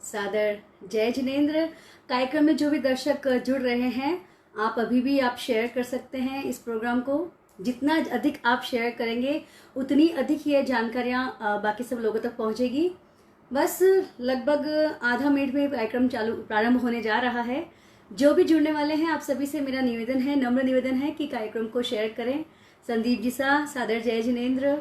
सादर जय जिनेंद्र। कार्यक्रम में जो भी दर्शक जुड़ रहे हैं, आप अभी भी आप शेयर कर सकते हैं इस प्रोग्राम को। जितना अधिक आप शेयर करेंगे उतनी अधिक ये जानकारियाँ बाकी सब लोगों तक पहुंचेगी। बस लगभग आधा मिनट में कार्यक्रम प्रारंभ होने जा रहा है। जो भी जुड़ने वाले हैं आप सभी से मेरा निवेदन है, नम्र निवेदन है कि कार्यक्रम को शेयर करें। संदीप जी सा, सादर जय जिनेंद्र।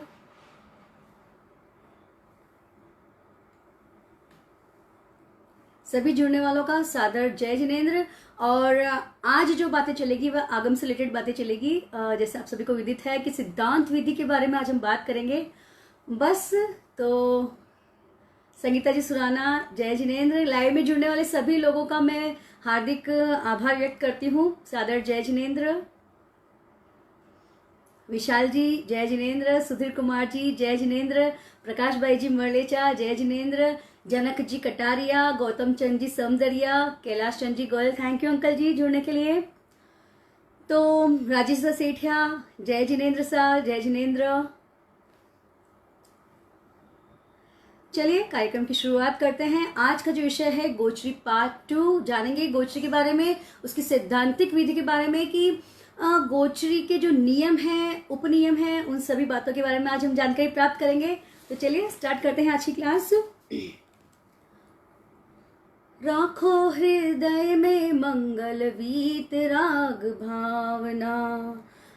सभी जुड़ने वालों का सादर जय जिनेंद्र। और आज जो बातें चलेगी वह आगम से रिलेटेड बातें चलेगी। जैसे आप सभी को विदित है कि सिद्धांत विधि के बारे में आज हम बात करेंगे। बस तो संगीता जी सुराना जय जिनेंद्र। लाइव में जुड़ने वाले सभी लोगों का मैं हार्दिक आभार व्यक्त करती हूँ। सादर जय जिनेंद्र। विशाल जी जय जिनेंद्र। सुधीर कुमार जी जय जिनेंद्र। प्रकाश भाई जी मरलेचा जय Jinendra. Janak ji Kataria, Gautam Chand ji Samdariya, Kailash Chand ji Goyal, thank you uncle जी जुड़ने के लिए। तो राजेश सेठिया जय जिनेंद्र सा, जय जिनेंद्र। चलिए कार्यक्रम की शुरुआत करते हैं। आज का जो विषय है गोचरी पार्ट 2। जानेंगे गोचरी के बारे में, उसकी सैद्धांतिक विधि के बारे में कि गोचरी के जो नियम हैं, उपनियम हैं, उन सभी बातों के बारे में आज हम जानकारी प्राप्त करेंगे। तो चलिए स्टार्ट करते हैं आज की क्लास। राखो हृदय में मंगल वीत राग भावना,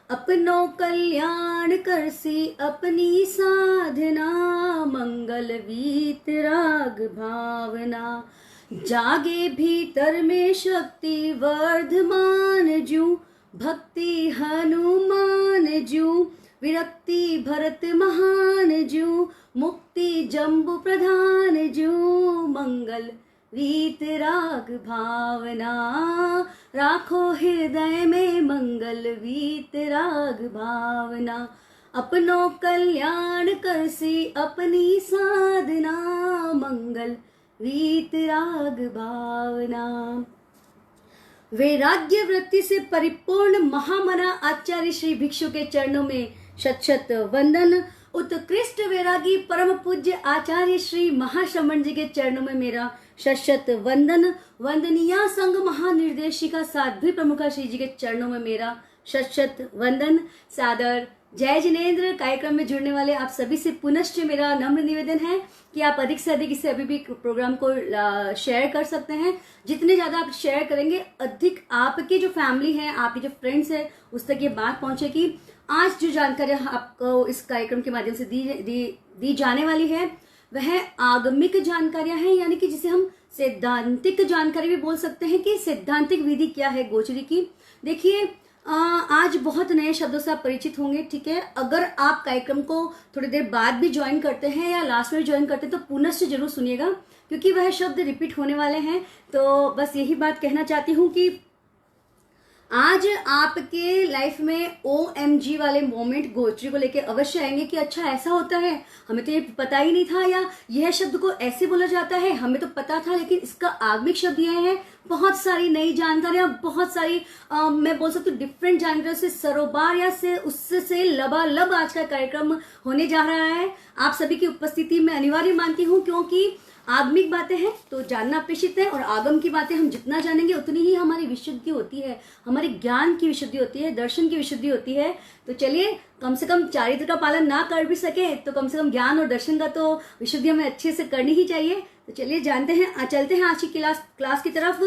अपनो कल्याण करसी अपनी साधना, मंगल वीत राग भावना, जागे भीतर में शक्ति वर्धमान जू, भक्ति हनुमान जू, विरक्ति भरत महान जू, मुक्ति जम्बु प्रधान जू, मंगल वीत राग भावना, राखो हृदय में मंगल वीत राग भावना, अपनो कल्याण करसी अपनी साधना, मंगल वीत राग भावना। वैराग्य वृत्ति से परिपूर्ण महामना आचार्य श्री भिक्षु के चरणों में शत शत वंदन। उत्कृष्ट वैरागी परम पूज्य आचार्य श्री महाश्रमण जी के चरणों में मेरा शत शत वंदन। वंदनीय संघ महानिर्देशिका साध्वी प्रमुखा श्री जी के चरणों में मेरा शत शत वंदन। सादर जय जिनेंद्र। कार्यक्रम में जुड़ने वाले आप सभी से पुनश्च मेरा नम्र निवेदन है कि आप अधिक से अधिक इसे अभी भी प्रोग्राम को शेयर कर सकते हैं। जितने ज्यादा आप शेयर करेंगे अधिक आपकी जो फैमिली है, आपके जो फ्रेंड्स है, उस तक ये बात पहुंचेगी। आज जो जानकारी आपको इस कार्यक्रम के माध्यम से दी जाने वाली है वह आगमिक जानकारियां हैं, यानी कि जिसे हम सैद्धांतिक जानकारी भी बोल सकते हैं कि सैद्धांतिक विधि क्या है गोचरी की। देखिए आज बहुत नए शब्दों से आप परिचित होंगे, ठीक है। अगर आप कार्यक्रम को थोड़ी देर बाद भी ज्वाइन करते हैं या लास्ट में ज्वाइन करते हैं तो पुनः जरूर सुनिएगा, क्योंकि वह शब्द रिपीट होने वाले हैं। तो बस यही बात कहना चाहती हूँ कि आज आपके लाइफ में OMG वाले मोमेंट गोचरी को लेकर अवश्य आएंगे कि अच्छा ऐसा होता है, हमें तो ये पता ही नहीं था, या यह शब्द को ऐसे बोला जाता है, हमें तो पता था लेकिन इसका आगमिक शब्द यह है। बहुत सारी नई जानकारियां, बहुत सारी मैं बोल सकती हूँ डिफरेंट जानकारियों से सरोबार या से उससे लबालब आज का कार्यक्रम होने जा रहा है। आप सभी की उपस्थिति में अनिवार्य मानती हूँ, क्योंकि आगमिक बातें हैं तो जानना अपेक्षित है, और आगम की बातें हम जितना जानेंगे उतनी ही हमारी विशुद्धि होती है, हमारे ज्ञान की विशुद्धि होती है, दर्शन की विशुद्धि होती है। तो चलिए, कम से कम चारित्र का पालन ना कर भी सके तो कम से कम ज्ञान और दर्शन का तो विशुद्धि हमें अच्छे से करनी ही चाहिए। तो चलिए चलते हैं आज की क्लास की तरफ।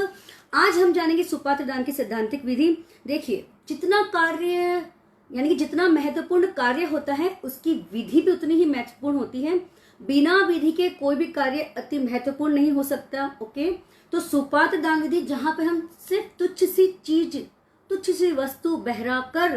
आज हम जानेंगे सुपात्र दान की सैद्धांतिक विधि। देखिए, जितना कार्य यानी कि जितना महत्वपूर्ण कार्य होता है उसकी विधि भी उतनी ही महत्वपूर्ण होती है। बिना विधि के कोई भी कार्य अति महत्वपूर्ण नहीं हो सकता। ओके, तो सुपात्र दान विधि जहां पे हम सिर्फ तुच्छ सी चीज, तुच्छ सी वस्तु बहरा कर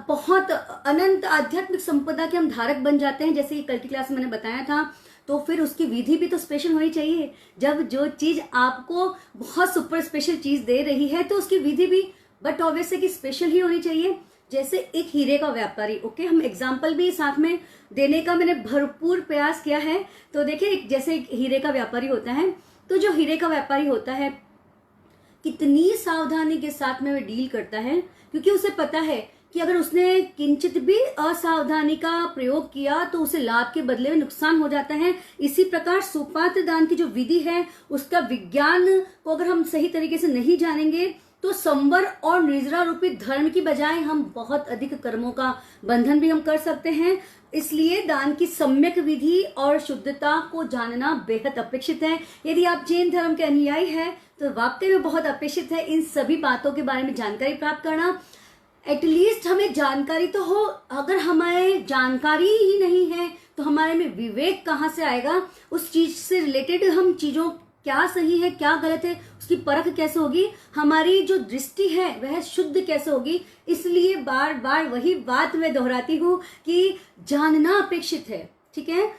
बहुत अनंत आध्यात्मिक संपदा के हम धारक बन जाते हैं, जैसे कि कल की क्लास में मैंने बताया था। तो फिर उसकी विधि भी तो स्पेशल होनी चाहिए। जब जो चीज आपको बहुत सुपर स्पेशल चीज दे रही है तो उसकी विधि भी बट ऑब्वियस है कि स्पेशल ही होनी चाहिए। जैसे एक हीरे का व्यापारी, ओके, हम एग्जाम्पल भी साथ में देने का मैंने भरपूर प्रयास किया है। तो देखिए, जैसे एक हीरे का व्यापारी होता है, तो जो हीरे का व्यापारी होता है कितनी सावधानी के साथ में वह डील करता है, क्योंकि उसे पता है कि अगर उसने किंचित भी असावधानी का प्रयोग किया तो उसे लाभ के बदले में नुकसान हो जाता है। इसी प्रकार सुपात्र दान की जो विधि है उसका विज्ञान को अगर हम सही तरीके से नहीं जानेंगे तो संवर और निर्जरा रूपी धर्म की बजाय हम बहुत अधिक कर्मों का बंधन भी हम कर सकते हैं। इसलिए दान की सम्यक विधि और शुद्धता को जानना बेहद अपेक्षित है। यदि आप जैन धर्म के अनुयायी हैं तो वाकई में बहुत अपेक्षित है इन सभी बातों के बारे में जानकारी प्राप्त करना। एटलीस्ट हमें जानकारी तो हो, अगर हमारे जानकारी ही नहीं है तो हमारे में विवेक कहाँ से आएगा, उस चीज से रिलेटेड हम चीजों क्या सही है क्या गलत है उसकी परख कैसे होगी, हमारी जो दृष्टि है वह शुद्ध कैसे होगी। इसलिए बार बार वही बात मैं दोहराती हूँ कि जानना अपेक्षित है। ठीक है,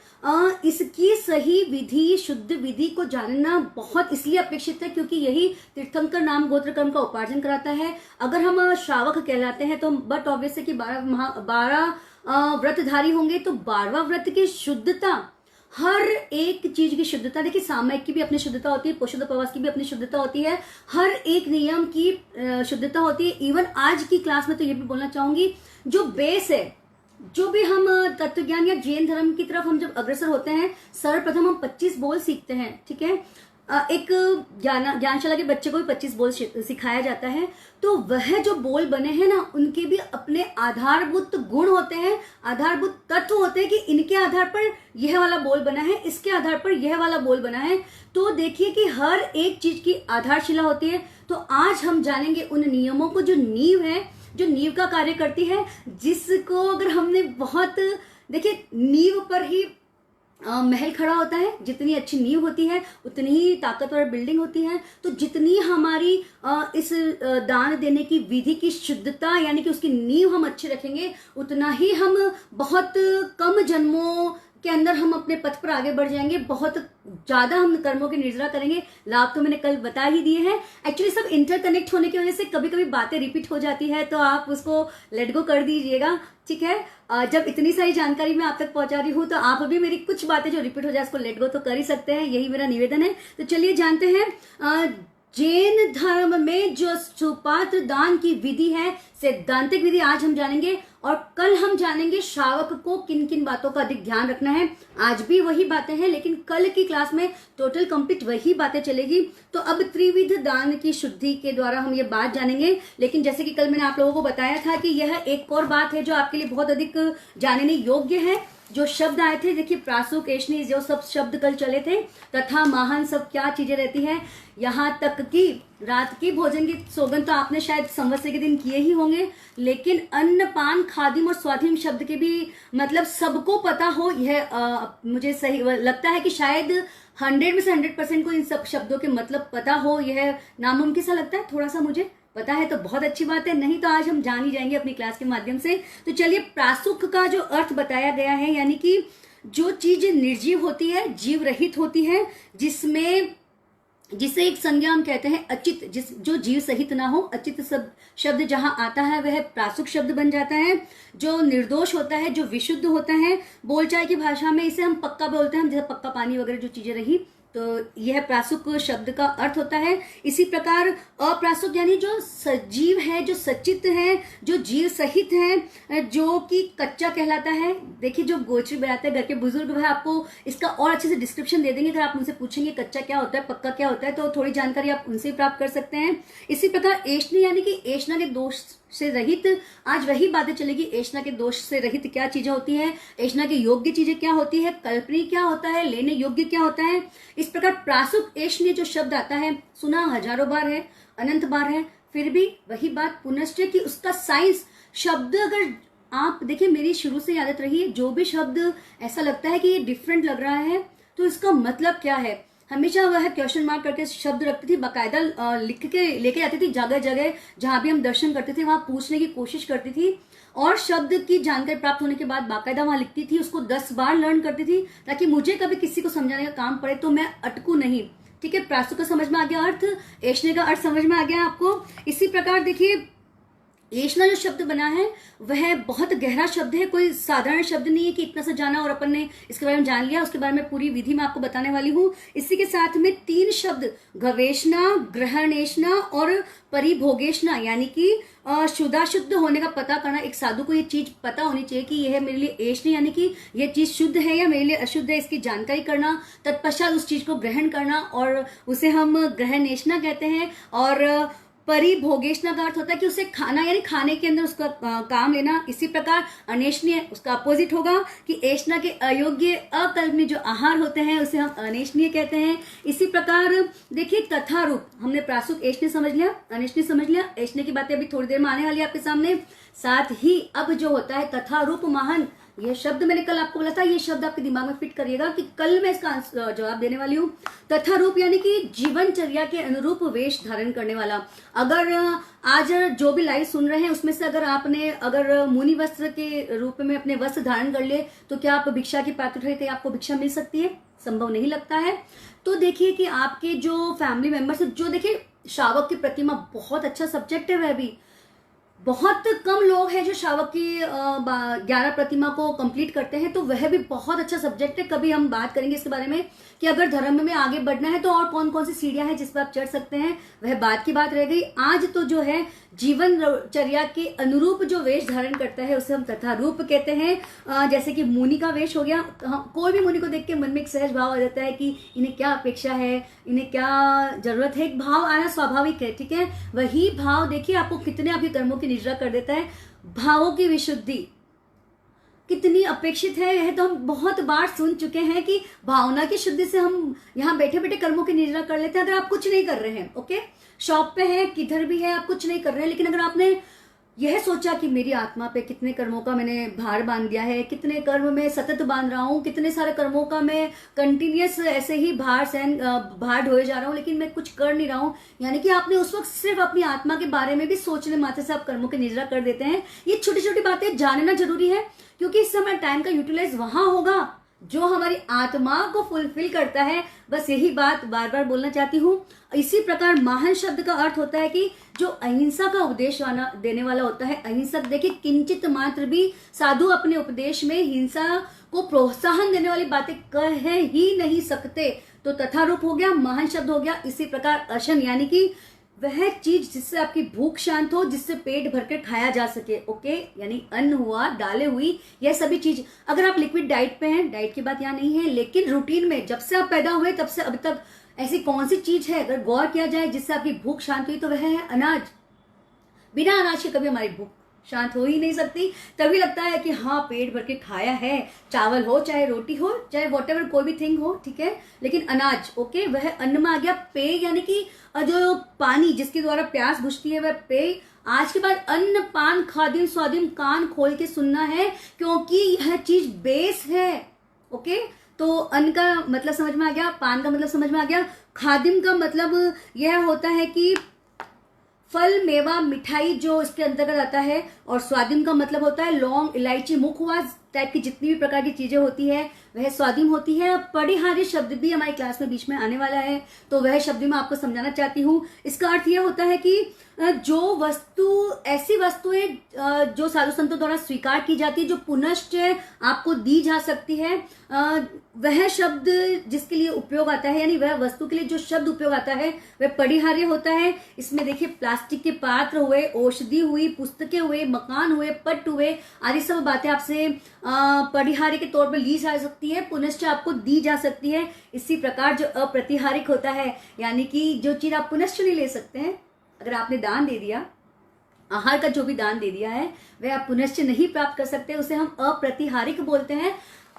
इसकी सही विधि शुद्ध विधि को जानना बहुत इसलिए अपेक्षित है क्योंकि यही तीर्थंकर नाम गोत्र कर्म का उपार्जन कराता है। अगर हम श्रावक कहलाते हैं तो बट ऑब्वियस है कि 12 व्रतधारी होंगे तो 12वां व्रत की शुद्धता, हर एक चीज की शुद्धता, देखिए सामयिक की भी अपनी शुद्धता होती है, पोषद उपवास की भी अपनी शुद्धता होती है, हर एक नियम की शुद्धता होती है। इवन आज की क्लास में तो ये भी बोलना चाहूंगी, जो बेस है, जो भी हम तत्वज्ञान या जैन धर्म की तरफ हम जब अग्रसर होते हैं, सर्वप्रथम हम 25 बोल सीखते हैं। ठीक है, एक ज्ञानशाला के बच्चे को भी 25 बोल सिखाया जाता है। तो वह जो बोल बने हैं ना, उनके भी अपने आधारभूत गुण होते हैं, आधारभूत तत्व होते हैं कि इनके आधार पर यह वाला बोल बना है, इसके आधार पर यह वाला बोल बना है। तो देखिए कि हर एक चीज की आधारशिला होती है। तो आज हम जानेंगे उन नियमों को जो नींव है, जो नींव का कार्य करती है, जिसको अगर हमने बहुत, देखिए नींव पर ही महल खड़ा होता है। जितनी अच्छी नींव होती है उतनी ही ताकतवर बिल्डिंग होती है। तो जितनी हमारी इस दान देने की विधि की शुद्धता यानी कि उसकी नींव हम अच्छी रखेंगे, उतना ही हम बहुत कम जन्मों के अंदर हम अपने पथ पर आगे बढ़ जाएंगे, बहुत ज्यादा हम कर्मों की निर्जरा करेंगे। लाभ तो मैंने कल बता ही दिए हैं। एक्चुअली सब इंटरकनेक्ट होने की वजह से कभी कभी बातें रिपीट हो जाती है, तो आप उसको लेट गो कर दीजिएगा। ठीक है, जब इतनी सारी जानकारी मैं आप तक पहुंचा रही हूँ तो आप भी मेरी कुछ बातें जो रिपीट हो जाए उसको लेट गो तो कर ही सकते हैं, यही मेरा निवेदन है। तो चलिए जानते हैं जैन धर्म में जो सुपात्र दान की विधि है, सैद्धांतिक विधि आज हम जानेंगे, और कल हम जानेंगे श्रावक को किन किन बातों का अधिक ध्यान रखना है। आज भी वही बातें हैं लेकिन कल की क्लास में टोटल कंप्लीट वही बातें चलेगी। तो अब त्रिविध दान की शुद्धि के द्वारा हम ये बात जानेंगे। लेकिन जैसे कि कल मैंने आप लोगों को बताया था कि यह एक और बात है जो आपके लिए बहुत अधिक जानने योग्य है। जो शब्द आए थे, देखिए प्रासुक एशनी जो सब शब्द कल चले थे, तथा महान सब क्या चीजें रहती हैं, यहाँ तक कि रात की भोजन की सौगंध तो आपने शायद संवत्सर के दिन किए ही होंगे, लेकिन अन्न पान खादिम और स्वाधिम शब्द के भी मतलब सबको पता हो, यह मुझे सही लगता है कि शायद 100 में से 100% को इन सब शब्दों के मतलब पता हो, यह नामुमकिन सा लगता है। थोड़ा सा मुझे पता है तो बहुत अच्छी बात है, नहीं तो आज हम जान ही जाएंगे अपनी क्लास के माध्यम से। तो चलिए, प्रासुक का जो अर्थ बताया गया है, यानी कि जो चीज निर्जीव होती है, जीव रहित होती है, जिसे एक संज्ञा हम कहते हैं अचित, जो जीव सहित ना हो, अचित शब्द जहां आता है वह प्रासुक शब्द बन जाता है। जो निर्दोष होता है, जो विशुद्ध होता है, बोलचाल की भाषा में इसे हम पक्का बोलते हैं, जैसे पक्का पानी वगैरह जो चीजें रही, तो यह प्रासुक शब्द का अर्थ होता है। इसी प्रकार अप्रासुक यानी जो सजीव है, जो सचित है, जो जीव सहित है, जो कि कच्चा कहलाता है। देखिए जो गोचरी बनाते हैं घर के बुजुर्ग, वह आपको इसका और अच्छे से डिस्क्रिप्शन दे देंगे। अगर आप उनसे पूछेंगे कच्चा क्या होता है, पक्का क्या होता है, तो थोड़ी जानकारी आप उनसे प्राप्त कर सकते हैं। इसी प्रकार एष्णी यानी कि एष्णा के दोष से रहित, आज वही बातें चलेगी। एष्णा के दोष से रहित क्या चीजें होती हैं, एष्णा के योग्य चीजें क्या होती है, कल्पनीय क्या होता है, लेने योग्य क्या होता है। इस प्रकार प्रासुक एष्णीय जो शब्द आता है, सुना हजारों बार है, अनंत बार है, फिर भी वही बात पुनश्च कि उसका साइंस शब्द, अगर आप देखिए मेरी शुरू से आदत रही है, जो भी शब्द ऐसा लगता है कि ये डिफरेंट लग रहा है तो इसका मतलब क्या है, हमेशा वह क्वेश्चन मार्क करके शब्द रखती थी, बाकायदा लिख के लेके जाती थी, जगह जगह जहां भी हम दर्शन करते थे वहां पूछने की कोशिश करती थी, और शब्द की जानकारी प्राप्त होने के बाद बाकायदा वहां लिखती थी, उसको 10 बार लर्न करती थी, ताकि मुझे कभी किसी को समझाने का काम पड़े तो मैं अटकू नहीं। ठीक है, प्रासुक का समझ में आ गया अर्थ, एष्णे का अर्थ समझ में आ गया आपको। इसी प्रकार देखिए ऐष्णा जो शब्द बना है वह बहुत गहरा शब्द है, कोई साधारण शब्द नहीं है कि इतना सा जाना और अपन ने इसके बारे में जान लिया। उसके बारे में पूरी विधि मैं आपको बताने वाली हूँ। इसी के साथ में 3 शब्द गवेषणा, ग्रहणेषणा और परिभोगेषणा, यानी कि शुद्धाशुद्ध होने का पता करना। एक साधु को ये चीज पता होनी चाहिए कि यह मेरे लिए ऐष्णी यानी कि यह चीज शुद्ध है या मेरे लिए अशुद्ध है, इसकी जानकारी करना, तत्पश्चात उस चीज को ग्रहण करना, और उसे हम ग्रहणेषणा कहते हैं। और परिभोगेषणा का अर्थ होता है कि उसे खाना, यानी खाने के अंदर उसका काम लेना। इसी प्रकार अनेष्णीय उसका अपोजिट होगा कि ऐष्णा के अयोग्य अकल्पनीय जो आहार होते हैं उसे हम अनेष्णीय कहते हैं। इसी प्रकार देखिए तथा रूप, हमने प्रासुक ऐष्ण्य समझ लिया, अनेष्णीय समझ लिया, ऐष्ण्य की बातें अभी थोड़ी देर में आने वाली है आपके सामने। साथ ही अब जो होता है तथा रूप महान, यह शब्द मैंने कल आपको बोला था, ये शब्द आपके दिमाग में फिट करिएगा कि कल मैं इसका जवाब देने वाली हूँ। तथा रूप यानी कि जीवनचर्या के अनुरूप वेश धारण करने वाला। अगर आज जो भी लाइव सुन रहे हैं उसमें से अगर मुनि वस्त्र के रूप में अपने वस्त्र धारण कर ले तो क्या आप भिक्षा की पात्र उठाए, आपको भिक्षा मिल सकती है? संभव नहीं लगता है। तो देखिए कि आपके जो फैमिली मेंबर्स, जो देखिए शावक की प्रतिमा बहुत अच्छा सब्जेक्ट है, वह भी बहुत कम लोग हैं जो शावक की 11 प्रतिमा को कंप्लीट करते हैं, तो वह भी बहुत अच्छा सब्जेक्ट है। कभी हम बात करेंगे इसके बारे में कि अगर धर्म में आगे बढ़ना है तो और कौन कौन सी सीढ़ियां हैं जिस पर आप चढ़ सकते हैं, वह बात की बात रह गई। आज तो जो है जीवनचर्या के अनुरूप जो वेश धारण करता है उसे हम तथा रूप कहते हैं। जैसे कि मुनि का वेश हो गया, कोई भी मुनि को देख के मन में एक सहज भाव आ जाता है कि इन्हें क्या अपेक्षा है, इन्हें क्या जरूरत है, एक भाव आना स्वाभाविक है, ठीक है। वही भाव देखिए आपको कितने आपके कर्मों की निजरा कर देता है। भावों की विशुद्धि कितनी अपेक्षित है, यह तो हम बहुत बार सुन चुके हैं कि भावना की शुद्धि से हम यहाँ बैठे बैठे कर्मों की निजरा कर लेते हैं। अगर आप कुछ नहीं कर रहे हैं, ओके, शॉप पे है, किधर भी है, आप कुछ नहीं कर रहे हैं, लेकिन अगर आपने यह सोचा कि मेरी आत्मा पे कितने कर्मों का मैंने भार बांध दिया है, कितने कर्म में सतत बांध रहा हूँ, कितने सारे कर्मों का मैं कंटिन्यूअस ऐसे ही भार ढोए जा रहा हूँ, लेकिन मैं कुछ कर नहीं रहा हूँ, यानी कि आपने उस वक्त सिर्फ अपनी आत्मा के बारे में भी सोचने मात्र से आप कर्मों की निजरा कर देते हैं। ये छोटी छोटी बातें जानना जरूरी है, क्योंकि इससे हमारे टाइम का यूटिलाइज वहां होगा जो हमारी आत्मा को फुलफिल करता है। बस यही बात बार बार बोलना चाहती हूँ। इसी प्रकार महान शब्द का अर्थ होता है कि जो अहिंसा का उपदेश देने वाला होता है। अहिंसक देखिए किंचित मात्र भी साधु अपने उपदेश में हिंसा को प्रोत्साहन देने वाली बातें कह ही नहीं सकते। तो तथा रूप हो गया, महान शब्द हो गया। इसी प्रकार अशन यानी कि वह चीज जिससे आपकी भूख शांत हो, जिससे पेट भरकर खाया जा सके, ओके, यानी अन्न हुआ, दालें हुई, यह सभी चीज। अगर आप लिक्विड डाइट पे हैं, डाइट की बात यहाँ नहीं है, लेकिन रूटीन में जब से आप पैदा हुए तब से अब तक ऐसी कौन सी चीज है अगर गौर किया जाए जिससे आपकी भूख शांत हुई, तो वह है अनाज। बिना अनाज के कभी हमारी भूख शांत हो ही नहीं सकती। तभी लगता है कि हाँ पेट भर के खाया है, चावल हो चाहे रोटी हो चाहे वॉटेवर कोई भी थिंग हो, ठीक है, लेकिन अनाज, ओके, वह अन्न में आ गया। पेय यानी कि जो पानी जिसके द्वारा प्यास बुझती है वह पेय। आज के बाद अन्न पान खादिम स्वादिम कान खोल के सुनना है, क्योंकि यह चीज बेस है, ओके। तो अन्न का मतलब समझ में आ गया, पान का मतलब समझ में आ गया, खादिम का मतलब यह होता है कि फल मेवा मिठाई जो इसके अंतर्गत आता है, और स्वादिम का मतलब होता है लौंग इलायची मुखवास टाइप की जितनी भी प्रकार की चीजें होती है वह स्वादिम होती है। परिहार्य शब्द भी हमारी क्लास में बीच में आने वाला है, तो वह शब्द मैं आपको समझाना चाहती हूँ। इसका अर्थ यह होता है कि जो वस्तु, ऐसी वस्तुएं जो साधु संतों द्वारा स्वीकार की जाती है, जो पुनश्च आपको दी जा सकती है, वह शब्द जिसके लिए उपयोग आता है, यानी वह वस्तु के लिए जो शब्द उपयोग आता है वह परिहार्य होता है। इसमें देखिए प्लास्टिक के पात्र हुए, औषधि हुई, पुस्तकें हुए, मकान हुए, पट हुए, आदि सब बातें आपसे परिहार्य के तौर पर ली जा सकती है, पुनश्च आपको दी जा सकती है। इसी प्रकार जो अप्रतिहारिक होता है, यानी कि जो चीज आप पुनश्च नहीं ले सकते हैं, अगर आपने दान दे दिया, आहार का जो भी दान दे दिया है वह आप पुनश्च नहीं प्राप्त कर सकते, उसे हम अप्रतिहारिक बोलते हैं।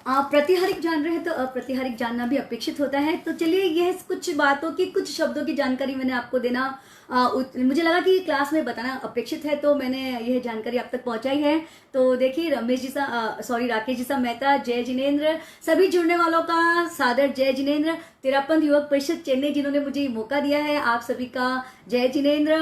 प्रतिहारिक जान रहे हैं तो अप्रतिहारिक जानना भी अपेक्षित होता है। तो चलिए यह कुछ बातों की, कुछ शब्दों की जानकारी मैंने आपको देना, मुझे लगा कि क्लास में बताना अपेक्षित है, तो मैंने यह जानकारी आप तक पहुंचाई है। तो देखिए राकेश जी सा मेहता, जय जिनेन्द्र, सभी जुड़ने वालों का सादर जय जिनेन्द्र। तेरापंथ युवक परिषद चेन्नई जिन्होंने मुझे ये मौका दिया है, आप सभी का जय जिनेन्द्र।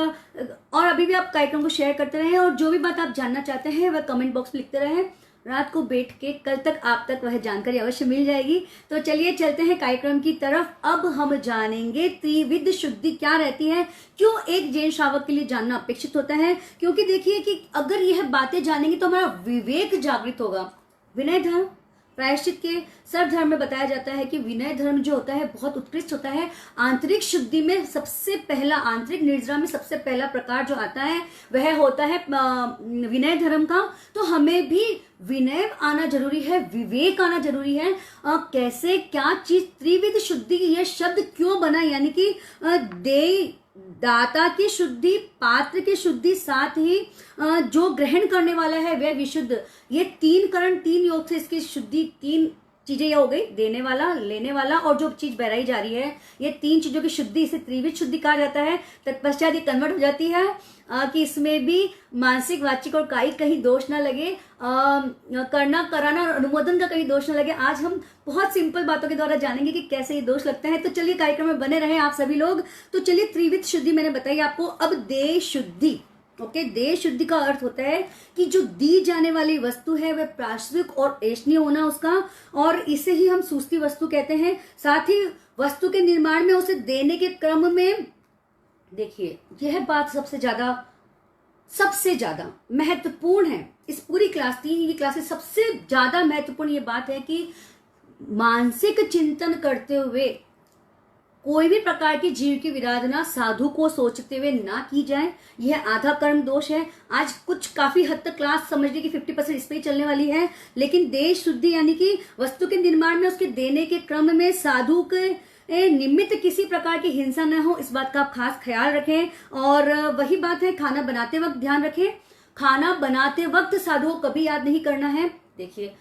और अभी भी आप कार्यक्रम को शेयर करते रहें, और जो भी बात आप जानना चाहते हैं वह कमेंट बॉक्स में लिखते रहें। रात को बैठ के कल तक आप तक वह जानकारी अवश्य मिल जाएगी। तो चलिए चलते हैं कार्यक्रम की तरफ। अब हम जानेंगे त्रिविध शुद्धि क्या रहती है, क्यों एक जैन श्रावक के लिए जानना अपेक्षित होता है। क्योंकि देखिए कि अगर यह बातें जानेंगे तो हमारा विवेक जागृत होगा। विनय धर्म प्रायश्चित के सर्व धर्म में बताया जाता है कि विनय धर्म जो होता है बहुत उत्कृष्ट होता है। आंतरिक शुद्धि में सबसे पहला, आंतरिक निर्जरा में सबसे पहला प्रकार जो आता है वह होता है विनय धर्म का। तो हमें भी विनय आना जरूरी है, विवेक आना जरूरी है। कैसे, क्या चीज, त्रिविध शुद्धि, यह शब्द क्यों बना, यानी कि दाता की शुद्धि, पात्र की शुद्धि, साथ ही जो ग्रहण करने वाला है वह विशुद्ध। ये तीन करण, तीन योग से इसकी शुद्धि, तीन चीजें ये हो गई, देने वाला, लेने वाला और जो चीज बहराई जा रही है, ये तीन चीजों की शुद्धि, इसे त्रिविध शुद्धि कहा जाता है। तत्पश्चात ये कन्वर्ट हो जाती है कि इसमें भी मानसिक, वाचिक और कायिक कहीं दोष ना लगे, करना, कराना और अनुमोदन का कहीं दोष ना लगे। आज हम बहुत सिंपल बातों के द्वारा जानेंगे कि कैसे ये दोष लगते हैं। तो चलिए कार्यक्रम में बने रहे आप सभी लोग। तो चलिए त्रिविध शुद्धि मैंने बताई आपको। अब देह शुद्धि। ओके, देह शुद्धि का अर्थ होता है कि जो दी जाने वाली वस्तु है वह प्राश्विक और ऐष्णीय होना उसका, और इसे ही हम सूस्ती वस्तु कहते हैं। साथ ही वस्तु के निर्माण में उसे देने के क्रम में, देखिए यह बात सबसे ज्यादा महत्वपूर्ण है इस पूरी क्लास, तीन क्लासेस सबसे ज्यादा महत्वपूर्ण ये बात है कि मानसिक चिंतन करते हुए कोई भी प्रकार की जीव की विराधना साधु को सोचते हुए ना की जाए। यह आधा कर्म दोष है। आज कुछ काफी हद तक क्लास समझने की 50% इस पे ही चलने वाली है। लेकिन देह शुद्धि यानी कि वस्तु के निर्माण में, उसके देने के क्रम में साधु के निमित्त किसी प्रकार की हिंसा न हो, इस बात का आप खास ख्याल रखें। और वही बात है, खाना बनाते वक्त ध्यान रखें, खाना बनाते वक्त साधु को कभी याद नहीं करना है। देखिए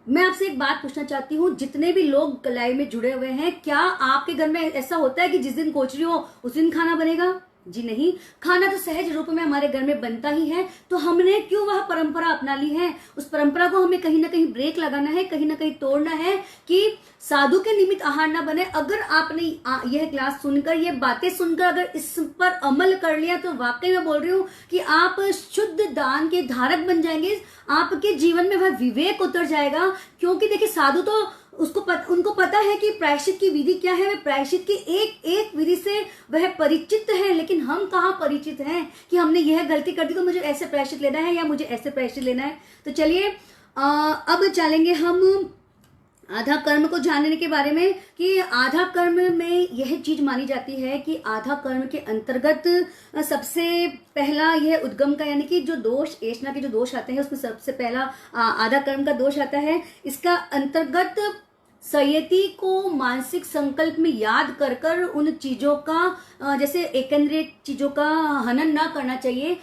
मैं आपसे एक बात पूछना चाहती हूँ, जितने भी लोग लाइव में जुड़े हुए हैं, क्या आपके घर में ऐसा होता है कि जिस दिन कोचरी हो उस दिन खाना बनेगा? जी नहीं, खाना तो सहज रूप में हमारे घर में बनता ही है। तो हमने क्यों वह परंपरा अपना ली है? उस परंपरा को हमें कहीं ना कहीं ब्रेक लगाना है, कहीं ना कहीं तोड़ना है कि साधु के निमित्त आहार ना बने। अगर आपने यह क्लास सुनकर, ये बातें सुनकर अगर इस पर अमल कर लिया तो वाकई में बोल रही हूँ कि आप शुद्ध दान के धारक बन जाएंगे। आपके जीवन में वह विवेक उतर जाएगा। क्योंकि देखिए साधु तो उनको पता है कि प्रायश्चित की विधि क्या है, वह प्रायश्चित की एक एक विधि से वह परिचित है। लेकिन हम कहाँ परिचित हैं कि हमने यह गलती कर दी तो मुझे ऐसे प्रायश्चित लेना है या मुझे ऐसे प्रायश्चित लेना है। तो चलिए अब चलेंगे हम आधा कर्म को जानने के बारे में कि आधा कर्म में यह चीज मानी जाती है कि आधा कर्म के अंतर्गत सबसे पहला यह उद्गम का, यानी कि जो दोष, ऐष्णा के जो दोष आते हैं उसमें सबसे पहला आधा कर्म का दोष आता है। इसका अंतर्गत संयति को मानसिक संकल्प में याद कर कर उन चीजों का, जैसे एकेंद्रिय चीजों का हनन ना करना चाहिए।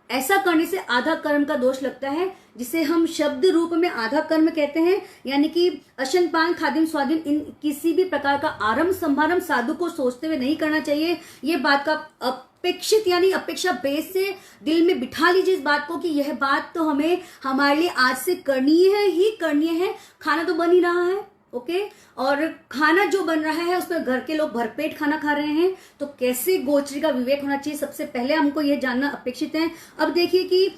ऐसा करने से आधा कर्म का दोष लगता है, जिसे हम शब्द रूप में आधा कर्म कहते हैं। यानी कि अशन पान खादिम स्वादिम, इन किसी भी प्रकार का आरंभ समारंभ साधु को सोचते हुए नहीं करना चाहिए। ये बात का अपेक्षित यानी अपेक्षा बेस से दिल में बिठा लीजिए इस बात को कि यह बात तो हमें हमारे लिए आज से करनी है। खाना तो बन ही रहा है, ओके, और खाना जो बन रहा है उसमें घर के लोग भरपेट खाना खा रहे हैं, तो कैसे गोचरी का विवेक होना चाहिए, सबसे पहले हमको यह जानना अपेक्षित है। अब देखिए कि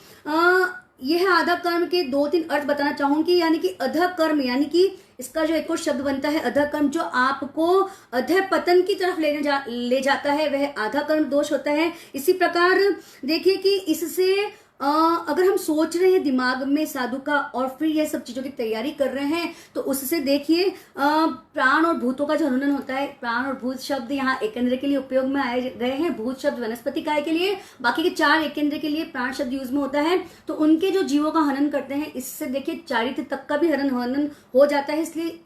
यह आधा कर्म के 2-3 अर्थ बताना चाहूंगी। यानी कि अध कर्म, यानी कि इसका जो एक और शब्द बनता है अध कर्म, जो आपको अध पतन की तरफ ले जाता है, वह आधा कर्म दोष होता है। इसी प्रकार देखिए कि इससे अगर हम सोच रहे हैं दिमाग में साधु का और फिर यह सब चीजों की तैयारी कर रहे हैं, तो उससे देखिए प्राण और भूतों का जो हनन होता है। प्राण और भूत शब्द यहाँ एकेंद्र के लिए उपयोग में आए गए हैं, भूत शब्द वनस्पति काय के लिए, बाकी के 4 एकेंद्र के लिए प्राण शब्द यूज में होता है। तो उनके जो जीवों का हनन करते हैं, इससे देखिए चारित्र तक का भी हनन हो जाता है, इसलिए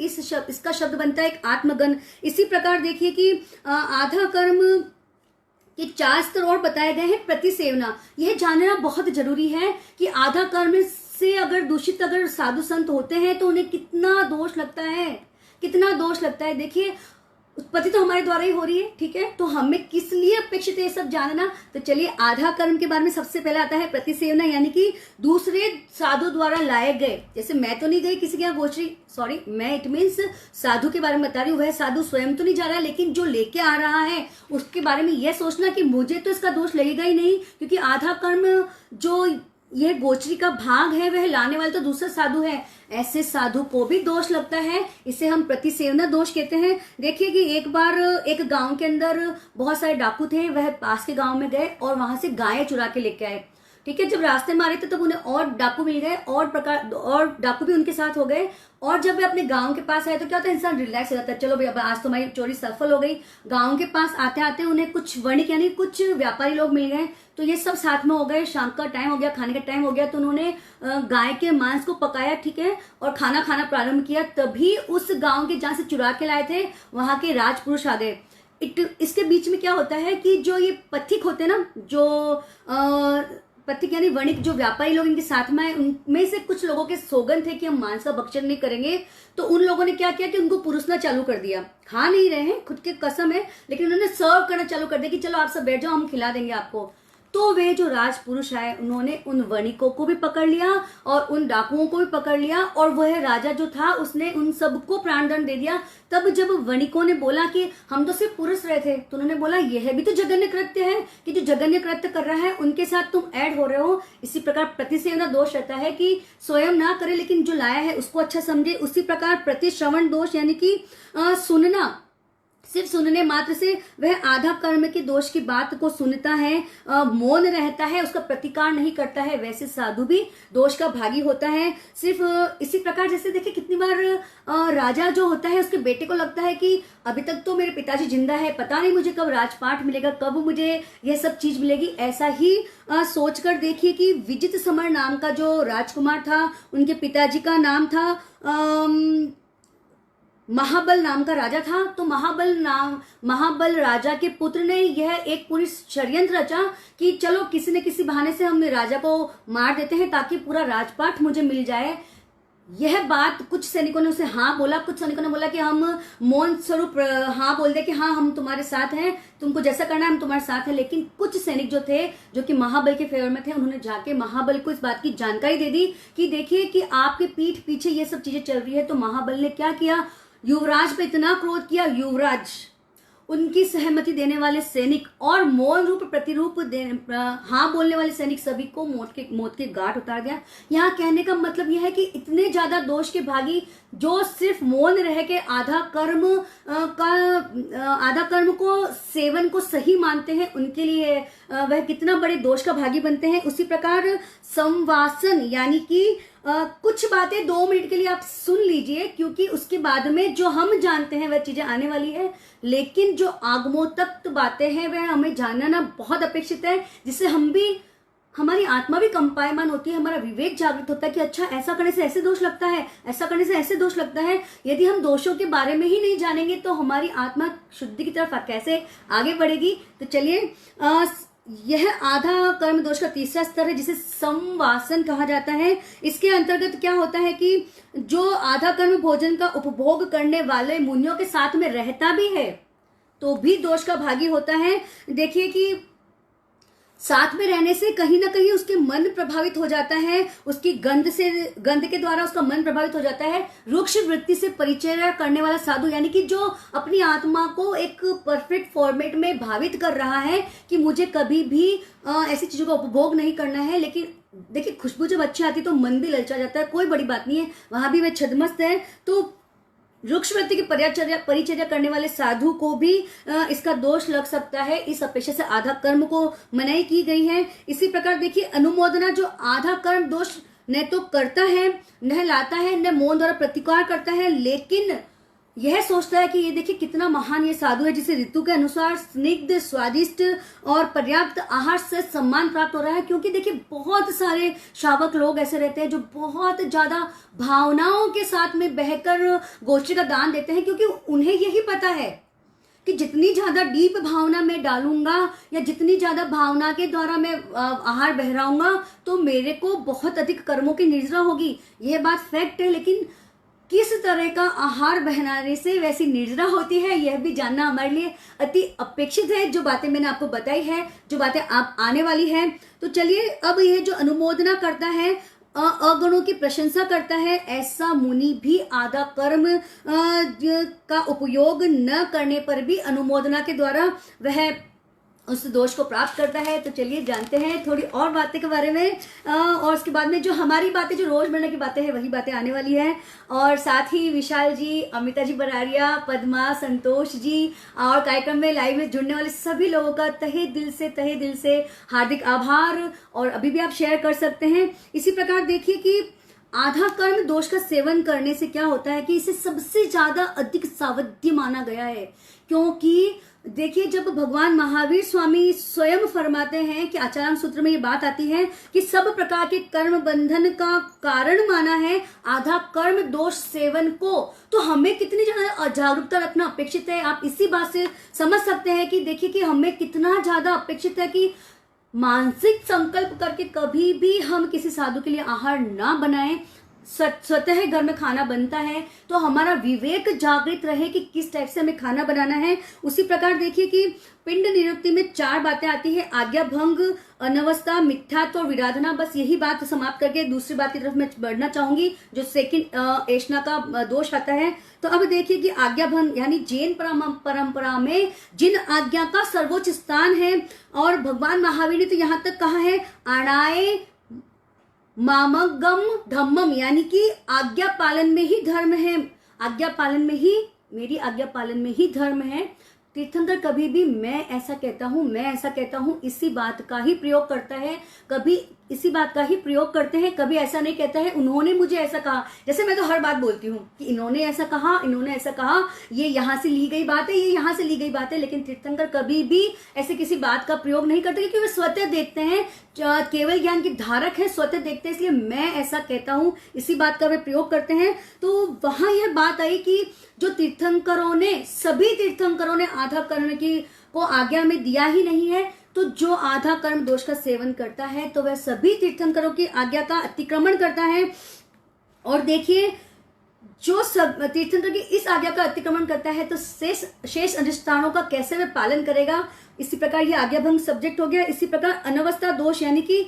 इसका शब्द बनता है एक आत्मगन। इसी प्रकार देखिए कि आधा कर्म कि 4 स्तर और बताए गए हैं। प्रतिसेवना, यह जानना बहुत जरूरी है कि आधा कर्म से अगर दूषित अगर साधु संत होते हैं तो उन्हें कितना दोष लगता है। देखिए उत्पत्ति तो हमारे द्वारा ही हो रही है, ठीक है, तो हमें किस लिए अपेक्षित है ये सब जानना। तो चलिए आधा कर्म के बारे में सबसे पहले आता है प्रतिसेवना, यानी कि दूसरे साधु द्वारा लाए गए, जैसे मैं तो नहीं गई किसी के यहाँ गोचरी, सॉरी मैं इट मीन्स साधु के बारे में बता रही हूँ, वह साधु स्वयं तो नहीं जा रहा है, लेकिन जो लेके आ रहा है उसके बारे में यह सोचना कि मुझे तो इसका दोष लगेगा ही नहीं, क्योंकि आधा कर्म जो यह गोचरी का भाग है, वह लाने वाला तो दूसरा साधु है, ऐसे साधु को भी दोष लगता है। इसे हम प्रतिसेवना दोष कहते हैं। देखिए कि एक बार एक गांव के अंदर बहुत सारे डाकू थे, वह पास के गांव में गए और वहां से गायें चुरा के लेके आए। ठीक है, जब रास्ते में आ रहे थे तब उन्हें और डाकू मिल गए और डाकू भी उनके साथ हो गए। और जब वे अपने गांव के पास आए तो क्या होता है, इंसान रिलैक्स हो जाता है, चलो भाई अब आज तो हमारी चोरी सफल हो गई। गांव के पास आते आते उन्हें कुछ वणिक यानी कुछ व्यापारी लोग मिल गए, तो ये सब साथ में हो गए। शाम का टाइम हो गया, खाने का टाइम हो गया, तो उन्होंने गाय के मांस को पकाया, ठीक है, और खाना खाना प्रारंभ किया। तभी उस गांव के जहां से चुरा के लाए थे वहां के राजपुरुष आ गए। इसके बीच में क्या होता है कि जो ये पथिक होते हैं ना, जो पथिक यानी वणिक, जो व्यापारी लोग इनके साथ में आए, उनमें से कुछ लोगों के सोगन थे कि हम मांस का भक्षण नहीं करेंगे। तो उन लोगों ने क्या किया कि उनको पुरुषना चालू कर दिया। खा नहीं रहे हैं, खुद के कसम है, लेकिन उन्होंने सर्व करना चालू कर दिया कि चलो आप सब बैठ जाओ, हम खिला देंगे आपको। तो वे जो राजपुरुष आए उन्होंने उन वणिकों को भी पकड़ लिया और उन डाकुओं को भी पकड़ लिया, और वह राजा जो था उसने उन सबको प्राणदंड दे दिया। तब जब वणिकों ने बोला कि हम तो सिर्फ पुरुष रहे थे, तो उन्होंने बोला यह भी तो जघन्य कृत्य है कि जो जघन्य कृत्य कर रहा है उनके साथ तुम ऐड हो रहे हो। इसी प्रकार प्रतिसेवना दोष रहता है कि स्वयं ना करे लेकिन जो लाया है उसको अच्छा समझे। उसी प्रकार प्रतिश्रवण दोष यानी कि सुनना, सिर्फ सुनने मात्र से वह आधा कर्म के दोष की बात को सुनता है, मौन रहता है, उसका प्रतिकार नहीं करता है, वैसे साधु भी दोष का भागी होता है। सिर्फ इसी प्रकार जैसे देखिए कितनी बार राजा जो होता है उसके बेटे को लगता है कि अभी तक तो मेरे पिताजी जिंदा है, पता नहीं मुझे कब राजपाट मिलेगा, कब मुझे यह सब चीज मिलेगी। ऐसा ही सोचकर देखिए कि विजित समर नाम का जो राजकुमार था, उनके पिताजी का नाम था महाबल नाम का राजा था। तो महाबल राजा के पुत्र ने यह एक पूरी षड्यंत्र रचा कि चलो किसी न किसी बहाने से हम राजा को मार देते हैं ताकि पूरा राजपाट मुझे मिल जाए। यह बात कुछ सैनिकों ने उसे हाँ बोला, कुछ सैनिकों ने बोला कि हम मौन स्वरूप हाँ बोल दे कि हाँ हम तुम्हारे साथ हैं, तुमको जैसा करना है हम तुम्हारे साथ हैं। लेकिन कुछ सैनिक जो थे, जो कि महाबल के फेवर में थे, उन्होंने जाके महाबल को इस बात की जानकारी दे दी कि देखिए कि आपके पीठ पीछे ये सब चीजें चल रही है। तो महाबल ने क्या किया, युवराज पे इतना क्रोध किया, युवराज, उनकी सहमति देने वाले सैनिक और मौन रूप प्रतिरूप हाँ बोलने वाले सैनिक सभी को मौत के घाट उतार दिया। यहाँ कहने का मतलब यह है कि इतने ज्यादा दोष के भागी जो सिर्फ मौन रह के आधा कर्म को सेवन को सही मानते हैं, उनके लिए वह कितना बड़े दोष का भागी बनते हैं। उसी प्रकार संवासन यानी कि कुछ बातें 2 मिनट के लिए आप सुन लीजिए, क्योंकि उसके बाद में जो हम जानते हैं वह चीजें आने वाली है, लेकिन जो आगमोतक बातें हैं वह हमें जानना ना बहुत अपेक्षित है, जिससे हम भी, हमारी आत्मा भी कंपायमान होती है, हमारा विवेक जागृत होता है कि अच्छा ऐसा करने से ऐसे दोष लगता है, ऐसा करने से ऐसे दोष लगता है। यदि हम दोषों के बारे में ही नहीं जानेंगे तो हमारी आत्मा शुद्धि की तरफ कैसे आगे बढ़ेगी। तो चलिए, यह आधा कर्म दोष का तीसरा स्तर है जिसे संवासन कहा जाता है। इसके अंतर्गत क्या होता है कि जो आधा कर्म भोजन का उपभोग करने वाले मुनियों के साथ में रहता भी है तो भी दोष का भागी होता है। देखिए कि साथ में रहने से कहीं ना कहीं उसके मन प्रभावित हो जाता है, उसकी गंध के द्वारा उसका मन प्रभावित हो जाता है। रुक्ष वृत्ति से परिचर्या करने वाला साधु यानी कि जो अपनी आत्मा को एक परफेक्ट फॉर्मेट में भावित कर रहा है कि मुझे कभी भी ऐसी चीजों का उपभोग नहीं करना है। लेकिन देखिए खुशबू जब अच्छी आती है तो मन भी ललचा जाता है, कोई बड़ी बात नहीं है, वहां भी वह छदमस्त है। तो वृक्षवृत्ति की परिचर्या करने वाले साधु को भी इसका दोष लग सकता है। इस अपेक्षा से आधा कर्म को मनाही की गई है। इसी प्रकार देखिए अनुमोदना, जो आधा कर्म दोष न तो करता है, न लाता है, न मौन द्वारा प्रतिकार करता है, लेकिन यह सोचता है कि ये देखिए कितना महान ये साधु है जिसे ऋतु के अनुसार स्निग्ध, स्वादिष्ट और पर्याप्त आहार से सम्मान प्राप्त हो रहा है। क्योंकि देखिए बहुत सारे श्रावक लोग ऐसे रहते हैं जो बहुत ज्यादा भावनाओं के साथ में बहकर गोष्ठी का दान देते हैं, क्योंकि उन्हें यही पता है कि जितनी ज्यादा डीप भावना में डालूंगा या जितनी ज्यादा भावना के द्वारा मैं आहार बहराऊंगा तो मेरे को बहुत अधिक कर्मों की निर्जरा होगी। यह बात फैक्ट है, लेकिन किस तरह का आहार बहनाने से वैसी निर्जरा होती है यह भी जानना हमारे लिए अति अपेक्षित है। जो बातें मैंने आपको बताई है, जो बातें आप आने वाली है। तो चलिए, अब यह जो अनुमोदना करता है, अगुणों की प्रशंसा करता है, ऐसा मुनि भी आधा कर्म का उपयोग न करने पर भी अनुमोदना के द्वारा वह उस दोष को प्राप्त करता है। तो चलिए जानते हैं थोड़ी और बातें के बारे में, और उसके बाद में जो हमारी बातें, जो रोजमर्रा की बातें हैं, वही बातें आने वाली हैं। और साथ ही विशाल जी, अमिता जी बरारिया, पद्मा, संतोष जी और कार्यक्रम में लाइव में जुड़ने वाले सभी लोगों का तहे दिल से हार्दिक आभार। और अभी भी आप शेयर कर सकते हैं। इसी प्रकार देखिए कि आधा कर्म दोष का सेवन करने से क्या होता है कि इसे सबसे ज्यादा अधिक सावध्य माना गया है। क्योंकि देखिए, जब भगवान महावीर स्वामी स्वयं फरमाते हैं कि आचार्य सूत्र में ये बात आती है कि सब प्रकार के कर्म बंधन का कारण माना है आधा कर्म दोष सेवन को, तो हमें कितनी ज्यादा जागरूकता रखना अपेक्षित है। आप इसी बात से समझ सकते हैं कि देखिए कि हमें कितना ज्यादा अपेक्षित है कि मानसिक संकल्प करके कभी भी हम किसी साधु के लिए आहार ना बनाएं। स्वतः घर में खाना बनता है तो हमारा विवेक जागृत रहे कि किस टाइप से हमें खाना बनाना है। उसी प्रकार देखिए कि पिंड निरुक्ति में 4 बातें आती है, आज्ञा भंग, अनवस्था, मिथ्यात्व और विराधना। बस यही बात समाप्त करके दूसरी बात की तरफ मैं बढ़ना चाहूंगी, जो सेकंड ऐष्णा का दोष आता है। तो अब देखिए कि आज्ञा भंग यानी जैन परंपरा में जिन आज्ञा का सर्वोच्च स्थान है, और भगवान महावीर ने तो यहाँ तक कहा है अणाए मामगम धम्मम, यानी कि आज्ञा पालन में ही धर्म है, आज्ञा पालन में ही, मेरी आज्ञा पालन में ही धर्म है। तीर्थंकर कभी भी मैं ऐसा कहता हूँ इसी बात का ही प्रयोग करता है, कभी इसी बात का ही प्रयोग करते हैं, कभी ऐसा नहीं कहता है उन्होंने मुझे ऐसा कहा। जैसे मैं तो हर बात बोलती हूँ कि इन्होंने ऐसा कहा, ये यहाँ से ली गई बात है, ये यहाँ से ली गई बात है, लेकिन तीर्थंकर कभी भी ऐसे किसी बात का प्रयोग नहीं करते, क्योंकि वे स्वतः देखते हैं, केवल ज्ञान की धारक है, स्वतः देखते हैं, इसलिए मैं ऐसा कहता हूँ इसी बात का वे प्रयोग करते हैं। तो वहां यह बात आई कि जो सभी तीर्थंकरों ने आधा कर्म को आज्ञा में दिया ही नहीं है, तो जो आधा कर्म दोष का सेवन करता है तो वह सभी तीर्थंकरों की आज्ञा का अतिक्रमण करता है। और देखिए, जो सब तीर्थंकर की इस आज्ञा का अतिक्रमण करता है तो शेष अनुष्ठानों का कैसे वह पालन करेगा। इसी प्रकार ये आज्ञा भंग सब्जेक्ट हो गया। इसी प्रकार अनवस्था दोष, यानी कि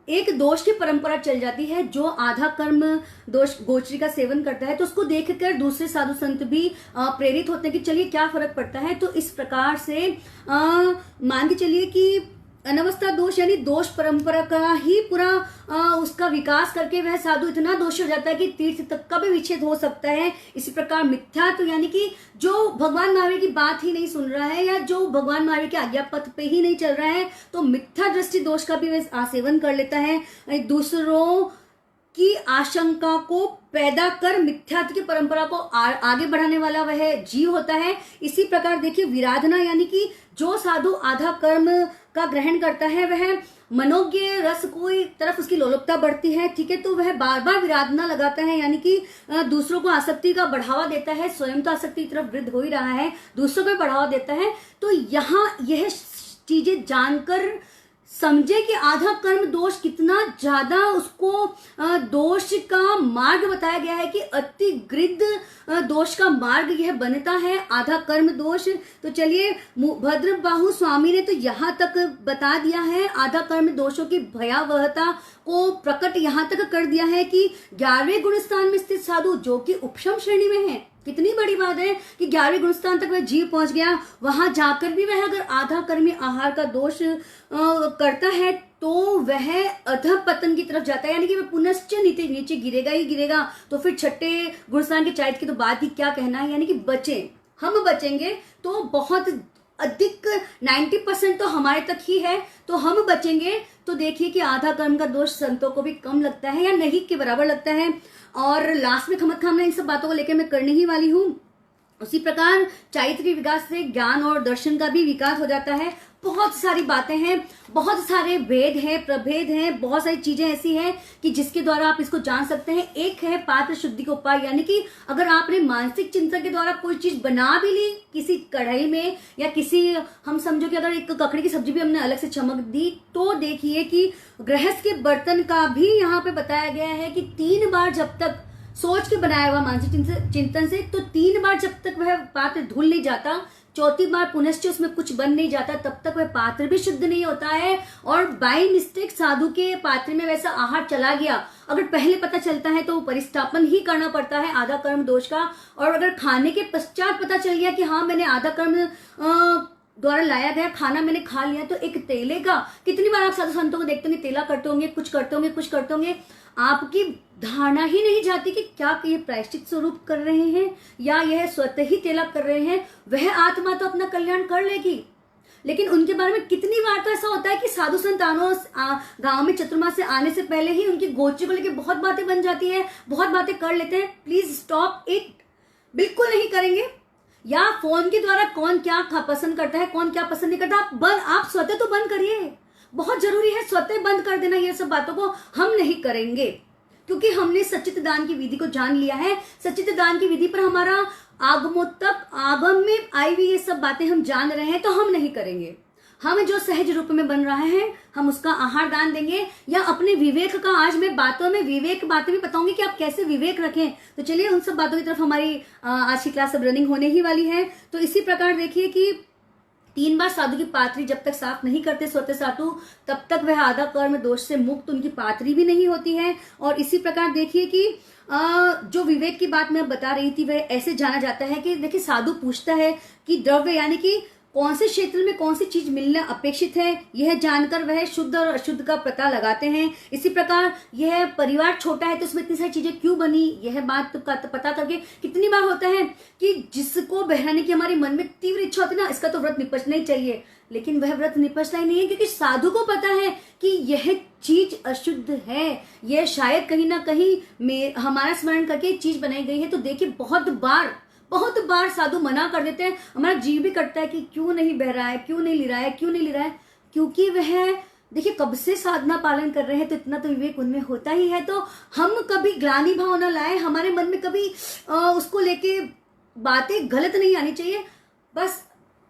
एक दोष की परंपरा चल जाती है, जो आधा कर्म दोष गोचरी का सेवन करता है तो उसको देखकर दूसरे साधु संत भी प्रेरित होते हैं कि चलिए क्या फर्क पड़ता है। तो इस प्रकार से मान के चलिए कि अनवस्था दोष यानी दोष परंपरा का ही पूरा उसका विकास करके वह साधु इतना दोषी हो जाता है कि तीर्थ तक का भी विच्छेद हो सकता है। इसी प्रकार मिथ्यात्व, यानी कि जो भगवान महावीर की बात ही नहीं सुन रहा है या जो भगवान महावीर के आज्ञा पथ पे ही नहीं चल रहा है, तो मिथ्या दृष्टि दोष का भी वह आसेवन कर लेता है। दूसरों की आशंका को पैदा कर मिथ्यात्व की परंपरा को आगे बढ़ाने वाला वह जीव होता है। इसी प्रकार देखिए विराधना, यानी कि जो साधु आधा कर्म का ग्रहण करता है वह मनोज्ञ रस की तरफ उसकी लोलुपता बढ़ती है, ठीक है, तो वह बार बार विराधना लगाता है, यानी कि दूसरों को आसक्ति का बढ़ावा देता है, स्वयं तो आसक्ति की तरफ वृद्ध हो ही रहा है, दूसरों को बढ़ावा देता है। तो यहाँ यह चीजें जानकर समझे कि आधा कर्म दोष कितना ज्यादा उसको दोष का मार्ग बताया गया है कि अतिगृद्ध दोष का मार्ग यह बनता है आधा कर्म दोष। तो चलिए, भद्रबाहु स्वामी ने तो यहाँ तक बता दिया है, आधा कर्म दोषों की भयावहता को प्रकट यहाँ तक कर दिया है कि 11वें गुण स्थान में स्थित साधु जो कि उपशम श्रेणी में है, कितनी बड़ी बात है कि 11वें गुण स्थान तक वह जीव पहुंच गया, वहां जाकर भी वह अगर आधा कर्मी आहार का दोष करता है तो वह अधपतन की तरफ जाता है, यानी कि वह पुनश्च नीचे गिरेगा ही गिरेगा। तो फिर 6ठे गुण स्थान के चारित्र की तो बात ही क्या कहना है, यानी कि हम बचेंगे तो बहुत अधिक 90% तो हमारे तक ही है, तो हम बचेंगे तो देखिए कि आधा कर्म का दोष संतों को भी कम लगता है या नहीं के बराबर लगता है। और लास्ट में खमत खामना इन सब बातों को लेकर मैं करने ही वाली हूँ। उसी प्रकार चारित्र के विकास से ज्ञान और दर्शन का भी विकास हो जाता है। बहुत सारी बातें हैं, बहुत सारे भेद हैं, प्रभेद हैं, बहुत सारी चीजें ऐसी हैं कि जिसके द्वारा आप इसको जान सकते हैं। एक है पात्र शुद्धि का उपाय, यानी कि अगर आपने मानसिक चिंतन के द्वारा कोई चीज बना भी ली किसी कढ़ाई में या किसी, हम समझो कि अगर एक ककड़ी की सब्जी भी हमने अलग से चमक दी, तो देखिए कि गृहस्थ के बर्तन का भी यहाँ पे बताया गया है कि 3 बार जब तक सोच के बनाया हुआ मानसिक चिंतन से, तो 3 बार जब तक वह पात्र धुल नहीं जाता, 4थी बार पुनश्च उसमें कुछ बन नहीं जाता, तब तक वह पात्र भी शुद्ध नहीं होता है। और बाय मिस्टेक साधु के पात्र में वैसा आहार चला गया, अगर पहले पता चलता है तो परिस्थापन ही करना पड़ता है आधा कर्म दोष का। और अगर खाने के पश्चात पता चल गया कि हाँ मैंने आधा कर्म द्वारा लाया गया खाना मैंने खा लिया तो एक तेले का, कितनी बार आप साधु संतों को देखते होंगे तेला करते होंगे, कुछ करते होंगे, कुछ करते होंगे, आपकी धारणा ही नहीं जाती कि क्या ये प्रायश्चित स्वरूप कर रहे हैं या यह स्वतः ही तेला कर रहे हैं। वह आत्मा तो अपना कल्याण कर लेगी, लेकिन उनके बारे में कितनी बार तो ऐसा होता है कि साधु संतानों गांव में चतुर्मास से आने से पहले ही उनकी गोची को लेकर बहुत बातें बन जाती है, बहुत बातें कर लेते हैं। प्लीज स्टॉप इट, बिल्कुल नहीं करेंगे। या फोन के द्वारा कौन क्या पसंद करता है, कौन क्या पसंद नहीं करता, आप स्वतः तो बंद करिए, बहुत जरूरी है स्वतः बंद कर देना। ये सब बातों को हम नहीं करेंगे क्योंकि हमने सचित दान की विधि को जान लिया है। सचित दान की विधि पर हमारा आगम में आई हुई ये सब बातें हम जान रहे हैं, तो हम नहीं करेंगे। हम जो सहज रूप में बन रहा है हम उसका आहार दान देंगे, या अपने विवेक का, आज मैं बातों में विवेक बातें भी बताऊंगी कि आप कैसे विवेक रखें। तो चलिए उन सब बातों की तरफ हमारी आज की क्लास अब रनिंग होने ही वाली है। तो इसी प्रकार देखिए कि 3 बार साधु की पात्री जब तक साफ नहीं करते स्वतः साधु, तब तक वह आधा कर्म दोष से मुक्त, उनकी पात्री भी नहीं होती है। और इसी प्रकार देखिए कि जो विवेक की बात मैं बता रही थी वह ऐसे जाना जाता है कि देखिए साधु पूछता है कि द्रव्य यानी कि कौन से क्षेत्र में कौन सी चीज मिलना अपेक्षित है, यह जानकर वह शुद्ध और अशुद्ध का पता लगाते हैं। इसी प्रकार यह परिवार छोटा है तो उसमें इतनी सारी चीजें क्यों बनी, यह बात का पता करके कितनी बार होता है कि जिसको बहराने की हमारे मन में तीव्र इच्छा होती है ना, इसका तो व्रत निपटना ही चाहिए, लेकिन वह व्रत निपटता ही नहीं है क्योंकि साधु को पता है कि यह चीज अशुद्ध है, यह शायद कहीं ना कहीं हमारा स्मरण करके चीज बनाई गई है। तो देखिए बहुत बार साधु मना कर देते हैं, हमारा जीव भी कटता है कि क्यों नहीं बह रहा है, क्यों नहीं ले रहा है, क्यों नहीं ले रहा है, क्योंकि वह देखिए कब से साधना पालन कर रहे हैं, तो इतना तो विवेक उनमें होता ही है। तो हम कभी ग्लानि भाव न लाए, हमारे मन में कभी उसको लेके बातें गलत नहीं आनी चाहिए। बस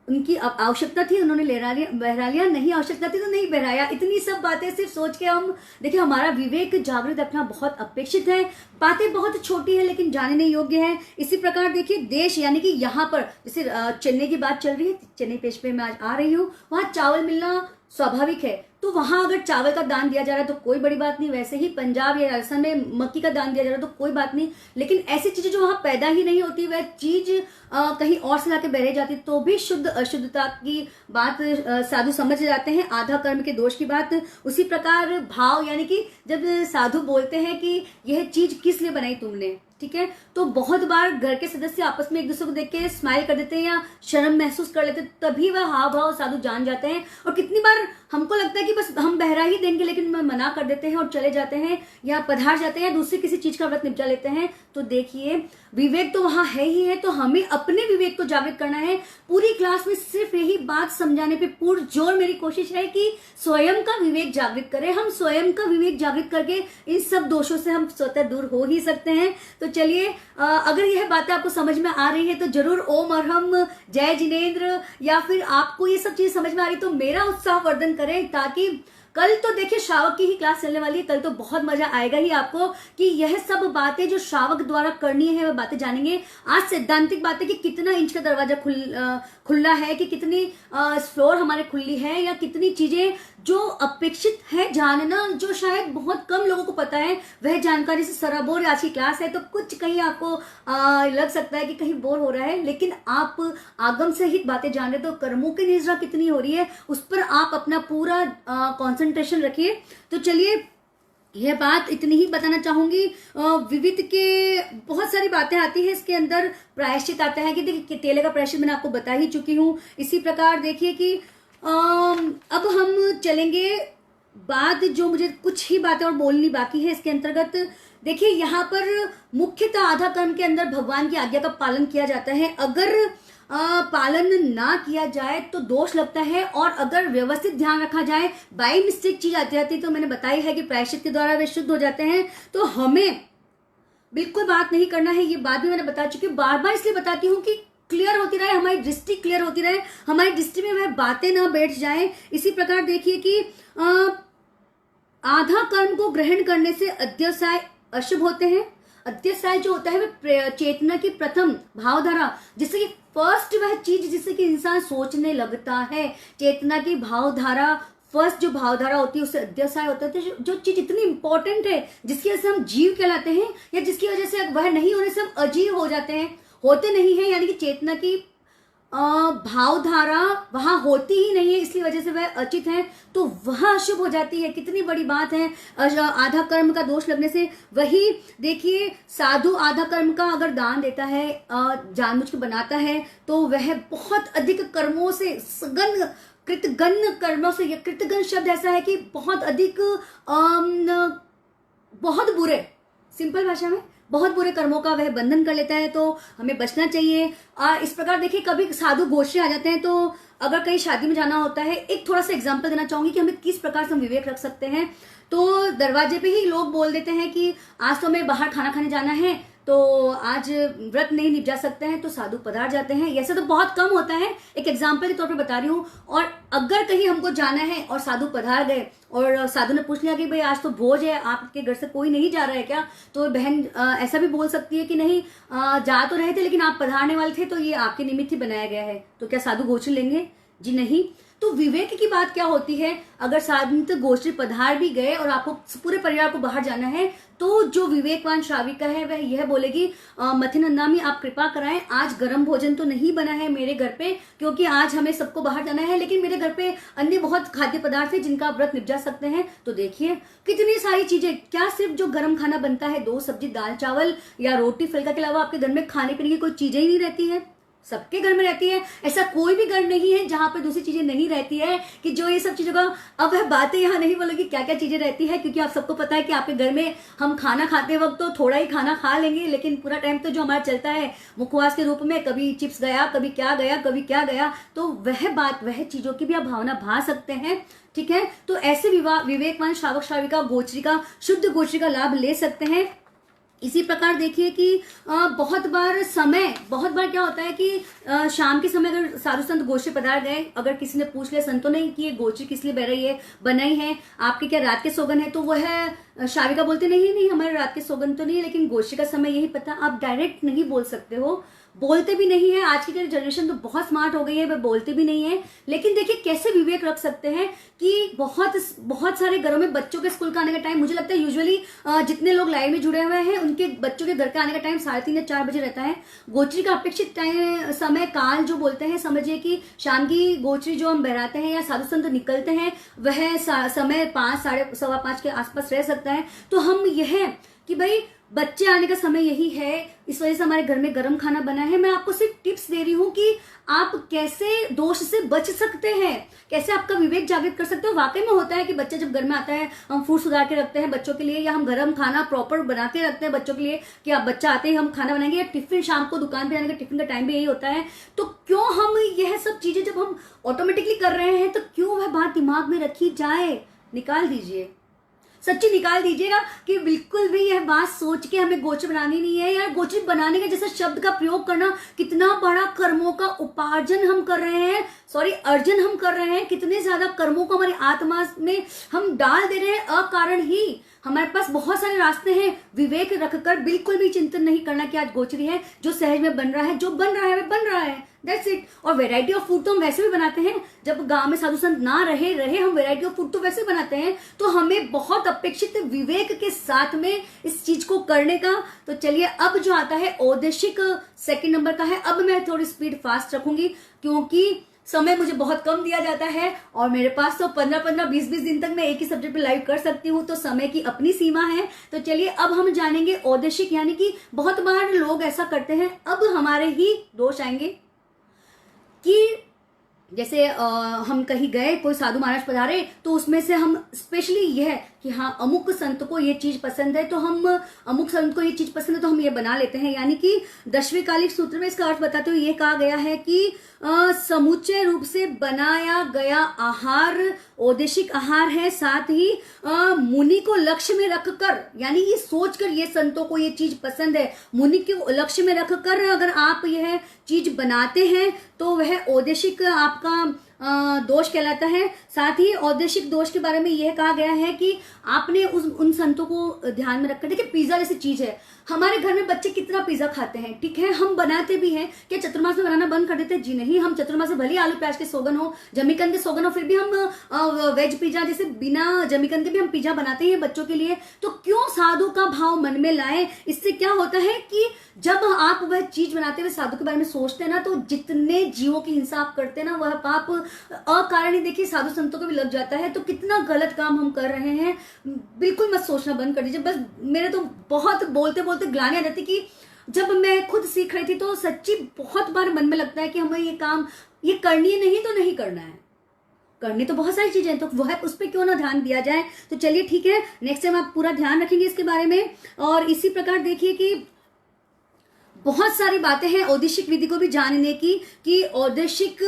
उनकी आवश्यकता थी उन्होंने बहरा लिया, नहीं आवश्यकता थी तो नहीं बहराया। इतनी सब बातें सिर्फ सोच के हम देखिए, हमारा विवेक जागृत रखना बहुत अपेक्षित है। बातें बहुत छोटी है लेकिन जानने योग्य है। इसी प्रकार देखिए देश यानी कि यहाँ पर जैसे चेन्नई की बात चल रही है, चेन्नई पेज पे मैं आज आ रही हूँ, वहां चावल मिलना स्वाभाविक है, तो वहां अगर चावल का दान दिया जा रहा है तो कोई बड़ी बात नहीं। वैसे ही पंजाब या राजस्थान में मक्की का दान दिया जा रहा है तो कोई बात नहीं, लेकिन ऐसी चीजें जो वहां पैदा ही नहीं होती, वह चीज कहीं और से लाके बहरे जाती, तो भी शुद्ध अशुद्धता की बात साधु समझ जाते हैं, आधा कर्म के दोष की बात। उसी प्रकार भाव यानी कि जब साधु बोलते हैं कि यह चीज किस लिए बनाई तुमने, ठीक है, तो बहुत बार घर के सदस्य आपस में एक दूसरे को देख के स्माइल कर देते हैं या शर्म महसूस कर लेते हैं, तभी वह हाव भाव साधु जान जाते हैं। और कितनी बार हमको लगता है कि बस हम बहरा ही देंगे, लेकिन मना कर देते हैं और चले जाते हैं या पधार जाते हैं या दूसरी किसी चीज का व्रत निपटा लेते हैं। तो देखिए विवेक तो वहां है ही है, तो हमें अपने विवेक को जागृत करना है। पूरी क्लास में सिर्फ यही बात समझाने पे पूर्ण जोर मेरी कोशिश है कि स्वयं का विवेक जागृत करें। हम स्वयं का विवेक जागृत करके इन सब दोषों से हम स्वतः दूर हो ही सकते हैं। तो चलिए अगर यह बातें आपको समझ में आ रही है तो जरूर ओम अरहम, जय जिनेंद्र, या फिर आपको ये सब चीज समझ में आ रही तो मेरा उत्साह वर्धन करें, ताकि कल तो देखिए श्रावक की ही क्लास चलने वाली है, कल तो बहुत मजा आएगा ही आपको कि यह सब बातें जो श्रावक द्वारा करनी है वह बातें जानेंगे। आज सैद्धांतिक बातें कि कितना इंच का दरवाजा खुला है, कि कितनी फ्लोर हमारे खुली है, या कितनी चीजें जो अपेक्षित है जानना, जो शायद बहुत कम लोगों को पता है, वह जानकारी से सराबोर आज की क्लास है। तो कुछ कहीं आपको लग सकता है कि कहीं बोर हो रहा है, लेकिन आप आगम सहित बातें जान रहे, तो कर्मों की निजरा कितनी हो रही है उस पर आप अपना पूरा कंसंट्रेशन रखिए। तो चलिए यह बात इतनी ही बताना चाहूंगी। विविध के बहुत सारी बातें आती है इसके अंदर। प्रायश्चित आता है कि देखिए तेले का प्रायश्चित मैंने आपको बता ही चुकी हूँ। इसी प्रकार देखिए कि अब हम चलेंगे बाद, जो मुझे कुछ ही बातें और बोलनी बाकी है इसके अंतर्गत। देखिए यहाँ पर मुख्यतः आधा कर्म के अंदर भगवान की आज्ञा का पालन किया जाता है। अगर पालन ना किया जाए तो दोष लगता है, और अगर व्यवस्थित ध्यान रखा जाए, बाई मिस्टेक चीज आती जाती तो मैंने बताई है कि प्रायश्चित के द्वारा वे शुद्ध हो जाते हैं। तो हमें बिल्कुल बात नहीं करना है, ये बात भी मैंने बता चुकी हूँ, बार बार इसलिए बताती हूँ कि क्लियर होती रहे, हमारी दृष्टि क्लियर होती रहे, हमारी दृष्टि में वह बातें ना बैठ जाए। इसी प्रकार देखिए कि आधा कर्म को ग्रहण करने से अध्यवसाय अशुभ होते हैं। अध्यवसाय जो होता है वह चेतना की प्रथम भावधारा, जिससे कि फर्स्ट वह चीज जिससे कि इंसान सोचने लगता है, चेतना की भावधारा, फर्स्ट जो भावधारा होती है उससे अध्यवसाय होता है। जो चीज इतनी इंपॉर्टेंट है, जिसकी वजह से हम जीव कहलाते हैं, या जिसकी वजह से वह नहीं होने से हम अजीव हो जाते हैं, होते नहीं है, यानी कि चेतना की भावधारा वहां होती ही नहीं है, इसलिए वजह से वह अचित है, तो वह अशुभ हो जाती है। कितनी बड़ी बात है आधा कर्म का दोष लगने से। वही देखिए, साधु आधा कर्म का अगर दान देता है, जानबूझ के बनाता है, तो वह बहुत अधिक कर्मों से सघन कृतघ्न कर्मों से, कृतघ्न शब्द ऐसा है कि बहुत अधिक बहुत बुरे, सिंपल भाषा में बहुत बुरे कर्मों का वह बंधन कर लेता है। तो हमें बचना चाहिए। इस प्रकार देखिए, कभी साधु गोष्ठी आ जाते हैं, तो अगर कहीं शादी में जाना होता है, एक थोड़ा सा एग्जाम्पल देना चाहूंगी कि हमें किस प्रकार से हम विवेक रख सकते हैं। तो दरवाजे पे ही लोग बोल देते हैं कि आज तो हमें बाहर खाना खाने जाना है, तो आज व्रत नहीं निभा सकते हैं, तो साधु पधार जाते हैं। ऐसा तो बहुत कम होता है, एक एग्जाम्पल के तौर पे बता रही हूँ। और अगर कहीं हमको जाना है और साधु पधार गए और साधु ने पूछ लिया कि भाई आज तो भोज है, आपके घर से कोई नहीं जा रहा है क्या, तो बहन ऐसा भी बोल सकती है कि नहीं, जा तो रहे थे लेकिन आप पधारने वाले थे, तो ये आपके निमित्त ही बनाया गया है, तो क्या साधु गोष्ठी लेंगे? जी नहीं। तो विवेक की बात क्या होती है, अगर साधु गोष्ठी पधार भी गए और आपको पूरे परिवार को बाहर जाना है, तो जो विवेकवान श्राविका है वह यह बोलेगी, मथिनंदामी आप कृपा कराएं, आज गर्म भोजन तो नहीं बना है मेरे घर पे, क्योंकि आज हमें सबको बाहर जाना है, लेकिन मेरे घर पे अन्य बहुत खाद्य पदार्थ है जिनका आप व्रत निपटा सकते हैं। तो देखिए कितनी सारी चीजें, क्या सिर्फ जो गर्म खाना बनता है, 2 सब्जी दाल चावल या रोटी फुल्का के अलावा आपके घर में खाने पीने की कोई चीजें ही नहीं रहती है? सबके घर में रहती है। ऐसा कोई भी घर नहीं है जहां पर दूसरी चीजें नहीं रहती है, कि जो ये सब चीजों का, अब वह बातें यहाँ नहीं बोलेगी क्या क्या चीजें रहती है, क्योंकि आप सबको पता है कि आपके घर में हम खाना खाते वक्त तो थोड़ा ही खाना खा लेंगे, लेकिन पूरा टाइम तो जो हमारा चलता है मुखवास के रूप में, कभी चिप्स गया, कभी क्या गया, कभी क्या गया, तो वह बात, वह चीजों की भी आप भावना भा सकते हैं। ठीक है, तो ऐसे विवेकवान श्रावक श्राविका गोचरी का, शुद्ध गोचरी का लाभ ले सकते हैं। इसी प्रकार देखिए कि बहुत बार क्या होता है कि शाम के समय अगर साधु संत गोष्ठी पधार गए, अगर किसी ने पूछ लिया संतों ने कि ये गोष्ठी किस लिए बह रही है, बनाई है, आपके क्या रात के सोगन है, तो वह श्राविका बोलते नहीं हमारे रात के सोगन तो नहीं है, लेकिन गोष्ठी का समय यही पता। आप डायरेक्ट नहीं बोल सकते हो, बोलते भी नहीं है। आज की जनरेशन तो बहुत स्मार्ट हो गई है, वह बोलते भी नहीं है। लेकिन देखिए कैसे विवेक रख सकते हैं कि बहुत सारे घरों में बच्चों के स्कूल का आने का टाइम, मुझे लगता है यूजुअली जितने लोग लाइव में जुड़े हुए हैं उनके बच्चों के घर का आने का टाइम 3:30 या 4 बजे रहता है। गोचरी का अपेक्षित टाइम, समय काल जो बोलते हैं, समझिए कि शाम की गोचरी जो हम बहराते हैं या साधु संत निकलते हैं, वह समय 5, 5:15 के आसपास रह सकता है। तो हम यह कि भाई बच्चे आने का समय यही है, इस वजह से हमारे घर में गर्म खाना बना है। मैं आपको सिर्फ टिप्स दे रही हूं कि आप कैसे दोष से बच सकते हैं, कैसे आपका विवेक जागृत कर सकते हो। वाकई में होता है कि बच्चा जब घर में आता है, हम फूड सुधार के रखते हैं बच्चों के लिए, या हम गर्म खाना प्रॉपर बना के रखते हैं बच्चों के लिए कि आप बच्चा आते ही हम खाना बनाएंगे, या टिफिन शाम को दुकान पे जाने का टिफिन का टाइम भी यही होता है। तो क्यों हम यह सब चीजें जब हम ऑटोमेटिकली कर रहे हैं, तो क्यों वह बात दिमाग में रखी जाए? निकाल दीजिए, सच्ची निकाल दीजिएगा कि बिल्कुल भी यह बात सोच के हमें गोचरी बनानी नहीं है। यार गोचरी बनाने का जैसा शब्द का प्रयोग करना, कितना बड़ा कर्मों का उपार्जन हम कर रहे हैं, अर्जन हम कर रहे हैं, कितने ज्यादा कर्मों को हमारी आत्मा में हम डाल दे रहे हैं अकारण ही। हमारे पास बहुत सारे रास्ते हैं। विवेक रखकर बिल्कुल भी चिंतन नहीं करना कि आज गोचरी है, जो सहज में बन रहा है, जो बन रहा है वह बन रहा है, दैट्स इट। और वेराइटी ऑफ फूड तो हम वैसे भी बनाते हैं, जब गांव में साधु संत ना रहे हम वेराइटी ऑफ फूड तो वैसे बनाते हैं। तो हमें बहुत अपेक्षित विवेक के साथ में इस चीज को करने का। तो चलिए, अब जो आता है औदेशिक 2 नंबर का है। अब मैं थोड़ी स्पीड फास्ट रखूंगी क्योंकि समय मुझे बहुत कम दिया जाता है, और मेरे पास तो 15-15, 20-20 दिन तक मैं एक ही सब्जेक्ट पे लाइव कर सकती हूँ, तो समय की अपनी सीमा है। तो चलिए, अब हम जानेंगे औदेशिक, यानी कि बहुत बार लोग ऐसा करते हैं, अब हमारे ही दोष आएंगे कि जैसे हम कहीं गए, कोई साधु महाराज पधारे, तो उसमें से हम स्पेशली यह कि हाँ अमुक संत को ये चीज पसंद है, तो हम अमुक संत को ये चीज पसंद है तो हम ये बना लेते हैं। यानी कि 10वें कालिक सूत्र में इसका अर्थ बताते हुए ये कहा गया है कि समुच्चय रूप से बनाया गया आहार औदेशिक आहार है, साथ ही मुनि को लक्ष्य में रखकर, यानी ये सोचकर ये संतों को ये चीज पसंद है, मुनि को लक्ष्य में रखकर अगर आप यह चीज बनाते हैं तो वह औदेशिक आपका दोष कहलाता है। साथ ही औदेशिक दोष के बारे में यह कहा गया है कि आपने उन संतों को ध्यान में रखकर, देखिए पिज्जा जैसी चीज है, हमारे घर में बच्चे कितना पिज्जा खाते हैं, ठीक है, हम बनाते भी हैं, क्या चतुर्मास में बनाना बंद कर देते हैं? जी नहीं, हम चतुर्मास में भले आलू प्याज के सोगन हो, जमीकंद के सोगन हो, फिर भी हम वेज पिज्जा जैसे बिना जमीकंद के भी हम पिज्जा बनाते हैं बच्चों के लिए। तो क्यों साधु का भाव मन में लाए? इससे क्या होता है कि जब आप वह चीज बनाते हुए साधु के बारे में सोचते हैं ना, तो जितने जीवों की हिंसा आप करते हैं ना, वह पाप अकारण ही देखिए साधु संतों को भी लग जाता है। तो कितना गलत काम हम कर रहे हैं, बिल्कुल मत सोचना बंद कर दीजिए। बस मेरे तो बहुत बोलते बोलते ग्लानि आ जाती कि जब मैं खुद सीख रही थी तो सच्ची बहुत बार मन में लगता है कि हमें ये काम ये करनी है, नहीं तो नहीं करना है, करनी तो बहुत सारी चीजें हैं, तो वह उस पर क्यों ना ध्यान दिया जाए। तो चलिए ठीक है, नेक्स्ट टाइम आप पूरा ध्यान रखेंगे इसके बारे में। और इसी प्रकार देखिए कि बहुत सारी बातें हैं औदेशिक विधि को भी जानने की, कि औदेशिक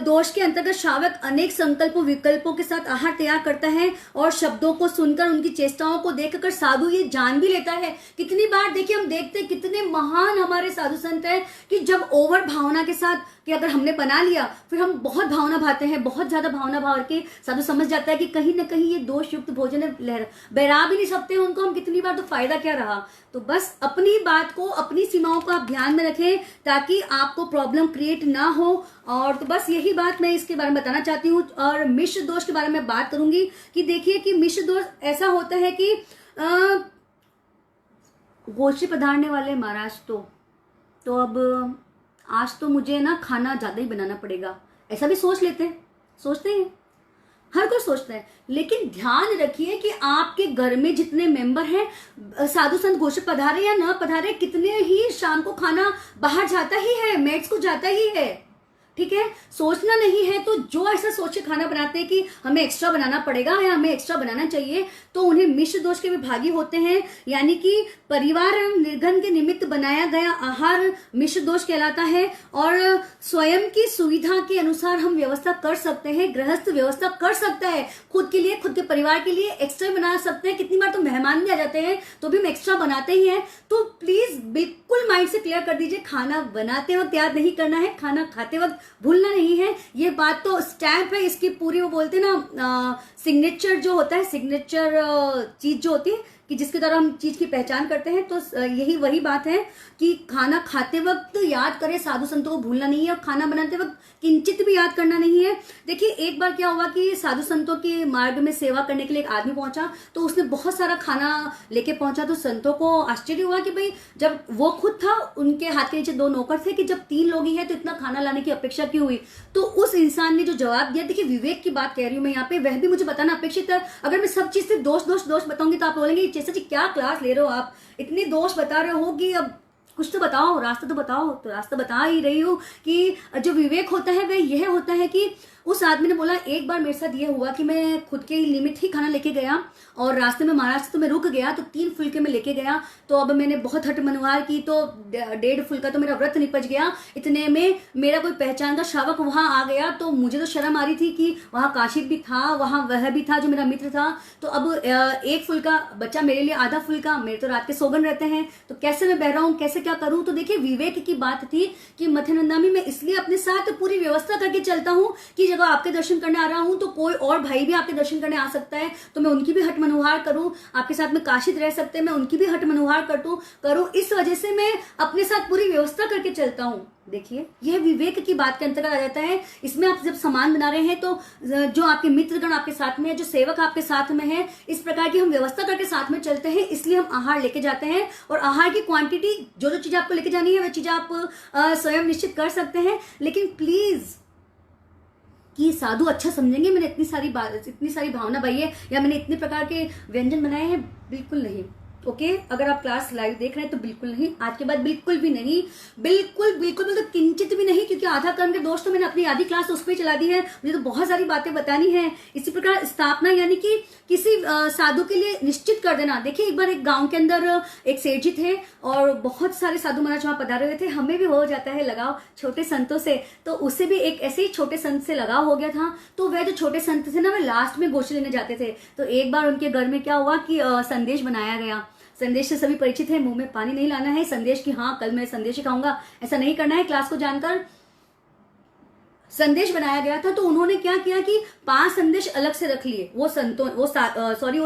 दोष के अंतर्गत श्रावक अनेक संकल्पों विकल्पों के साथ आहार तैयार करता है और शब्दों को सुनकर उनकी चेष्टाओं को देखकर साधु ये जान भी लेता है। कितनी बार देखिए हम देखते हैं कितने महान हमारे साधु संत हैं कि जब ओवर भावना के साथ कि अगर हमने बना लिया, फिर हम बहुत भावना भाते हैं, बहुत ज्यादा भावना भाव के साधु समझ जाता है कि कहीं ना कहीं ये दोष युक्त भोजन है, बहरा भी नहीं सकते उनको हम कितनी बार, तो फायदा क्या रहा। तो बस अपनी बात को, अपनी सीमाओं को आप ध्यान में रखें ताकि आपको प्रॉब्लम क्रिएट ना हो। और तो बस यही बात मैं इसके बारे में बताना चाहती हूँ। और मिश्र दोष के बारे में बात करूंगी कि देखिए कि मिश्र दोष ऐसा होता है कि गोष्ठी पधारने वाले महाराज तो अब आज तो मुझे ना खाना ज्यादा ही बनाना पड़ेगा, ऐसा भी सोचते हैं, हर कोई सोचता है। लेकिन ध्यान रखिए कि आपके घर में जितने मेंबर हैं, साधु संत गोष्ठी पधारे या न पधारे, कितने ही शाम को खाना बाहर जाता ही है, मेट्स को जाता ही है, ठीक है। सोचना नहीं है तो जो ऐसा सोचे खाना बनाते हैं कि हमें एक्स्ट्रा बनाना पड़ेगा या हमें एक्स्ट्रा बनाना चाहिए, तो उन्हें मिश्र दोष के विभागी होते हैं। यानी कि परिवार एवं निर्धन के निमित्त बनाया गया आहार मिश्र दोष कहलाता है। और स्वयं की सुविधा के अनुसार हम व्यवस्था कर सकते हैं, गृहस्थ व्यवस्था कर सकता है खुद के लिए, खुद के परिवार के लिए एक्स्ट्रा बना सकते हैं। कितनी बार तो मेहमान भी आ जाते हैं तो भी हम एक्स्ट्रा बनाते ही हैं। तो प्लीज बिल्कुल माइंड से क्लियर कर दीजिए, खाना बनाते वक्त याद नहीं करना है, खाना खाते वक्त भूलना नहीं है। ये बात तो स्टैंप है इसकी पूरी, वो बोलते हैं ना सिग्नेचर जो होता है, सिग्नेचर चीज जो होती है कि जिसके द्वारा हम चीज की पहचान करते हैं। तो यही वही बात है कि खाना खाते वक्त याद करें, साधु संतों को भूलना नहीं है, और खाना बनाते वक्त किंचित भी याद करना नहीं है। देखिए एक बार क्या हुआ कि साधु संतों के मार्ग में सेवा करने के लिए एक आदमी पहुंचा, तो उसने बहुत सारा खाना लेके पहुंचा। तो संतों को आश्चर्य हुआ कि भाई जब वो खुद था, उनके हाथ के नीचे 2 नौकर थे, कि जब 3 लोग ही हैं तो इतना खाना लाने की अपेक्षा क्यों हुई। तो उस इंसान ने जो जवाब दिया, देखिए विवेक की बात कह रही हूं मैं यहाँ पे, वह भी मुझे बताना अपेक्षित है। अगर मैं सब चीज से दोष बताऊंगी तो आप बोलेंगे जैसे जी क्या क्लास ले रहे हो आप, इतनी दोष बता रहे हो कि अब कुछ तो बताओ, रास्ता तो बताओ। तो रास्ता बता ही रही हूँ कि जो विवेक होता है वह यह होता है कि उस आदमी ने बोला एक बार मेरे साथ यह हुआ कि मैं खुद के लिमिट ही खाना लेके गया और रास्ते में महाराज से तो मैं रुक गया, तो 3 फुलके में लेके गया। तो अब मैंने बहुत हट मनवार की, तो 1.5 फुलका तो मेरा व्रत निपट गया। इतने में मेरा कोई पहचान का श्रावक वहां आ गया, तो मुझे तो शर्म आ रही थी कि वहां काशिप भी था, वहां वह भी था जो मेरा मित्र था। तो अब 1 फुलका बच्चा मेरे लिए, आधा फुलका, मेरे तो रात के सोगन रहते हैं, तो कैसे मैं बह रहा हूँ, कैसे क्या करूँ। तो देखिए विवेक की बात थी कि मथनंदा में मैं इसलिए अपने साथ पूरी व्यवस्था करके चलता हूँ कि जब आपके दर्शन करने आ रहा हूं तो कोई और भाई भी आपके दर्शन करने आ सकता है, तो मैं उनकी भी हट मनोहार करूं, आपके साथ में काशित रह सकते हैं, मैं उनकी भी हट मनोहार करूं। इस वजह से मैं अपने साथ पूरी व्यवस्था करके चलता हूं। देखिए यह विवेक की बात के अंतर्गत आ जाता है। इसमें आप जब सामान बना रहे हैं तो जो आपके मित्रगण आपके साथ में है, जो सेवक आपके साथ में है, इस प्रकार की हम व्यवस्था करके साथ में चलते हैं, इसलिए हम आहार लेके जाते हैं। और आहार की क्वांटिटी जो चीज आपको लेके जानी है वह चीज आप स्वयं निश्चित कर सकते हैं। लेकिन प्लीज कि साधु अच्छा समझेंगे मैंने इतनी सारी भावना बनाई है या मैंने इतने प्रकार के व्यंजन बनाए हैं, बिल्कुल नहीं। ओके अगर आप क्लास लाइव देख रहे हैं तो बिल्कुल नहीं, आज के बाद बिल्कुल भी नहीं, बिल्कुल मतलब किंचित भी नहीं, क्योंकि आधा कर्म के दोस्त तो मैंने अपनी आधी क्लास उस पर चला दी है। मुझे तो बहुत सारी बातें बतानी है। इसी प्रकार स्थापना यानी कि किसी साधु के लिए निश्चित कर देना। देखिए एक बार एक गांव के अंदर एक सेठ जी थे और बहुत सारे साधु महाराज वहां पधारे हुए थे। हमें भी हो जाता है लगाव छोटे संतों से, तो उससे भी एक ऐसे ही छोटे संत से लगाव हो गया था। तो वह जो छोटे संत थे ना, वे लास्ट में गोष्ठी लेने जाते थे। तो एक बार उनके घर में क्या हुआ कि संदेश बनाया गया। संदेश से सभी परिचित है, मुंह में पानी नहीं लाना है। संदेश की हाँ कल मैं संदेश ही खाऊंगा, ऐसा नहीं करना है क्लास को जानकर। संदेश बनाया गया था, तो उन्होंने क्या किया कि 5 संदेश अलग से रख लिए वो संतों वो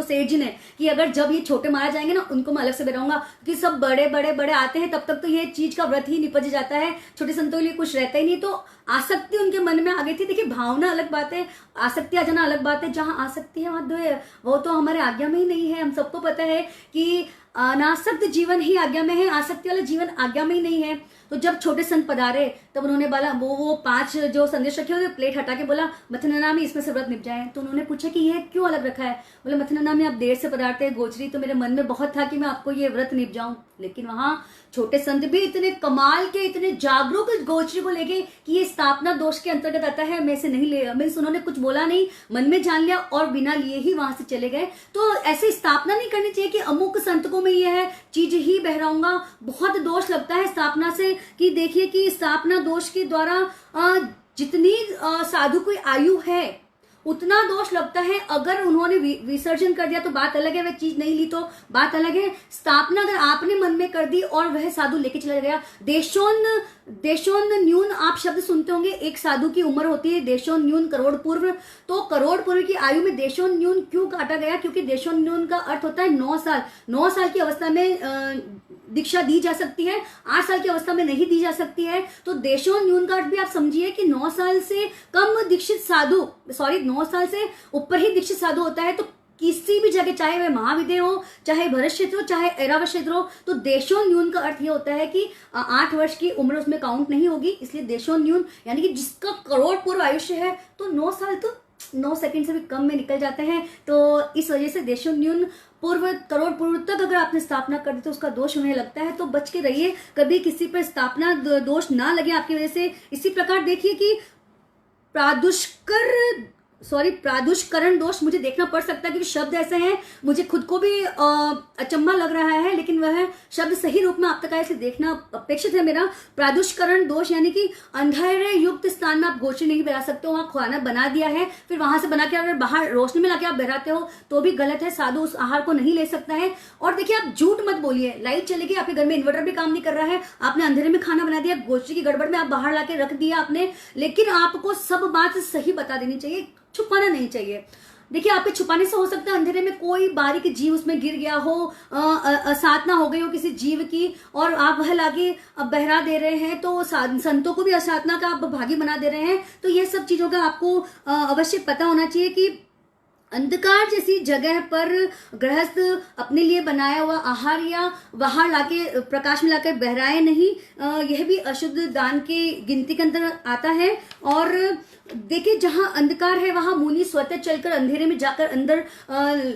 सेठ जी ने, कि अगर जब ये छोटे मारा जाएंगे ना उनको मैं अलग से बनाऊंगा, कि सब बड़े बड़े बड़े आते हैं तब तक तो ये चीज का व्रत ही निपट जाता है, छोटे संतों के लिए कुछ रहता ही नहीं। तो आसक्ति उनके मन में आ गई थी। देखिए भावना अलग बात है, आसक्ति आ जाना अलग बात है। जहां आसक्ति है वहां द्वय, वो तो हमारे आज्ञा में ही नहीं है। हम सबको पता है कि अनासक्त जीवन ही आज्ञा में है, आसक्ति वाला जीवन आज्ञा में ही नहीं है। तो जब छोटे संत पधारे तब उन्होंने बोला, वो 5 जो संदेश रखे हुए प्लेट हटा के बोला, मथुनामी इसमें से व्रत निप जाए। तो उन्होंने पूछा कि यह क्यों अलग रखा है? बोले मथुनामी आप देर से पधारते हैं गोचरी, तो मेरे मन में बहुत था कि मैं आपको ये व्रत निप जाऊं। लेकिन वहां छोटे संत भी इतने कमाल के, इतने जागरूक गोचरी को लेके कि ये स्थापना दोष के अंतर्गत आता है, मैं से नहीं ले, मीन्स उन्होंने कुछ बोला नहीं, मन में जान लिया और बिना लिए ही वहां से चले गए। तो ऐसी स्थापना नहीं करनी चाहिए कि अमुक संत को मैं यह चीज ही बहराऊंगा। बहुत दोष लगता है स्थापना से, कि देखिए कि स्थापना दोष के द्वारा जितनी साधु की आयु है उतना दोष लगता है। अगर उन्होंने विसर्जन कर दिया तो बात अलग है, वह चीज नहीं ली तो बात अलग है। स्थापना अगर आपने मन में कर दी और वह साधु लेके चला गया, देशोन न्यून आप शब्द सुनते होंगे। एक साधु की उम्र होती है देशोन न्यून करोड़ पूर्व, तो करोड़ पूर्व की आयु में देशोन न्यून क्यों काटा गया? क्योंकि देशोन न्यून का अर्थ होता है 9 साल। 9 साल की अवस्था में दीक्षा दी जा सकती है, 8 साल की अवस्था में नहीं दी जा सकती है। तो देशोन न्यून का अर्थ भी आप समझिए कि 9 साल से कम दीक्षित साधु, 9 साल से ऊपर ही दीक्षित साधु होता है। तो किसी भी जगह, चाहे वह महाविद्य हो, चाहे भरत क्षेत्र हो, चाहे ऐरावत क्षेत्र हो, तो देशोन न्यून का अर्थ ये होता है कि 8 वर्ष की उम्र उसमें काउंट नहीं होगी। इसलिए देशोन न्यून यानी कि जिसका करोड़ पूर्व आयुष्य है, तो 9 साल तो 9 सेकंड से भी कम में निकल जाते हैं। तो इस वजह से देशोन न्यून पूर्व, करोड़ पूर्व तक अगर आपने स्थापना कर दी तो उसका दोष होने लगता है। तो बच के रहिए, कभी किसी पर स्थापना दोष ना लगे आपकी वजह से। इसी प्रकार देखिए कि प्रादुष्करण दोष मुझे देखना पड़ सकता है, क्योंकि शब्द ऐसे हैं, मुझे खुद को भी अचंभा लग रहा है, लेकिन वह शब्द सही रूप में आप तक ऐसे देखना अपेक्षित है मेरा। प्रादुष्करण दोष यानी कि अंधेरे युक्त स्थान में आप गोचरी नहीं बना सकते हो। वहां खाना बना दिया है, फिर वहां से बना के अगर बाहर रोशनी में लाके आप बहराते हो तो भी गलत है। साधु उस आहार को नहीं ले सकता है। और देखिए आप झूठ मत बोलिए, लाइट चलेगी, आपके घर में इन्वर्टर भी काम नहीं कर रहा है, आपने अंधेरे में खाना बना दिया, गोचरी की गड़बड़ में आप बाहर लाके रख दिया आपने, लेकिन आपको सब बात सही बता देनी चाहिए, छुपाना नहीं चाहिए। देखिए आपके छुपाने से हो सकता है अंधेरे में कोई बारीक जीव उसमें गिर गया हो, असाधना हो गई हो किसी जीव की, और आप वह लाके बहरा दे रहे हैं, तो संतों को भी असाधना का आप भागी बना दे रहे हैं। तो ये सब चीजों का आपको अवश्य पता होना चाहिए कि अंधकार जैसी जगह पर गृहस्थ अपने लिए बनाया हुआ आहार या बाहर लाके प्रकाश में लाकर बहराए नहीं, यह भी अशुद्ध दान के गिनती के अंदर आता है। और देखिए जहां अंधकार है वहां मुनि स्वतः चलकर अंधेरे में जाकर अंदर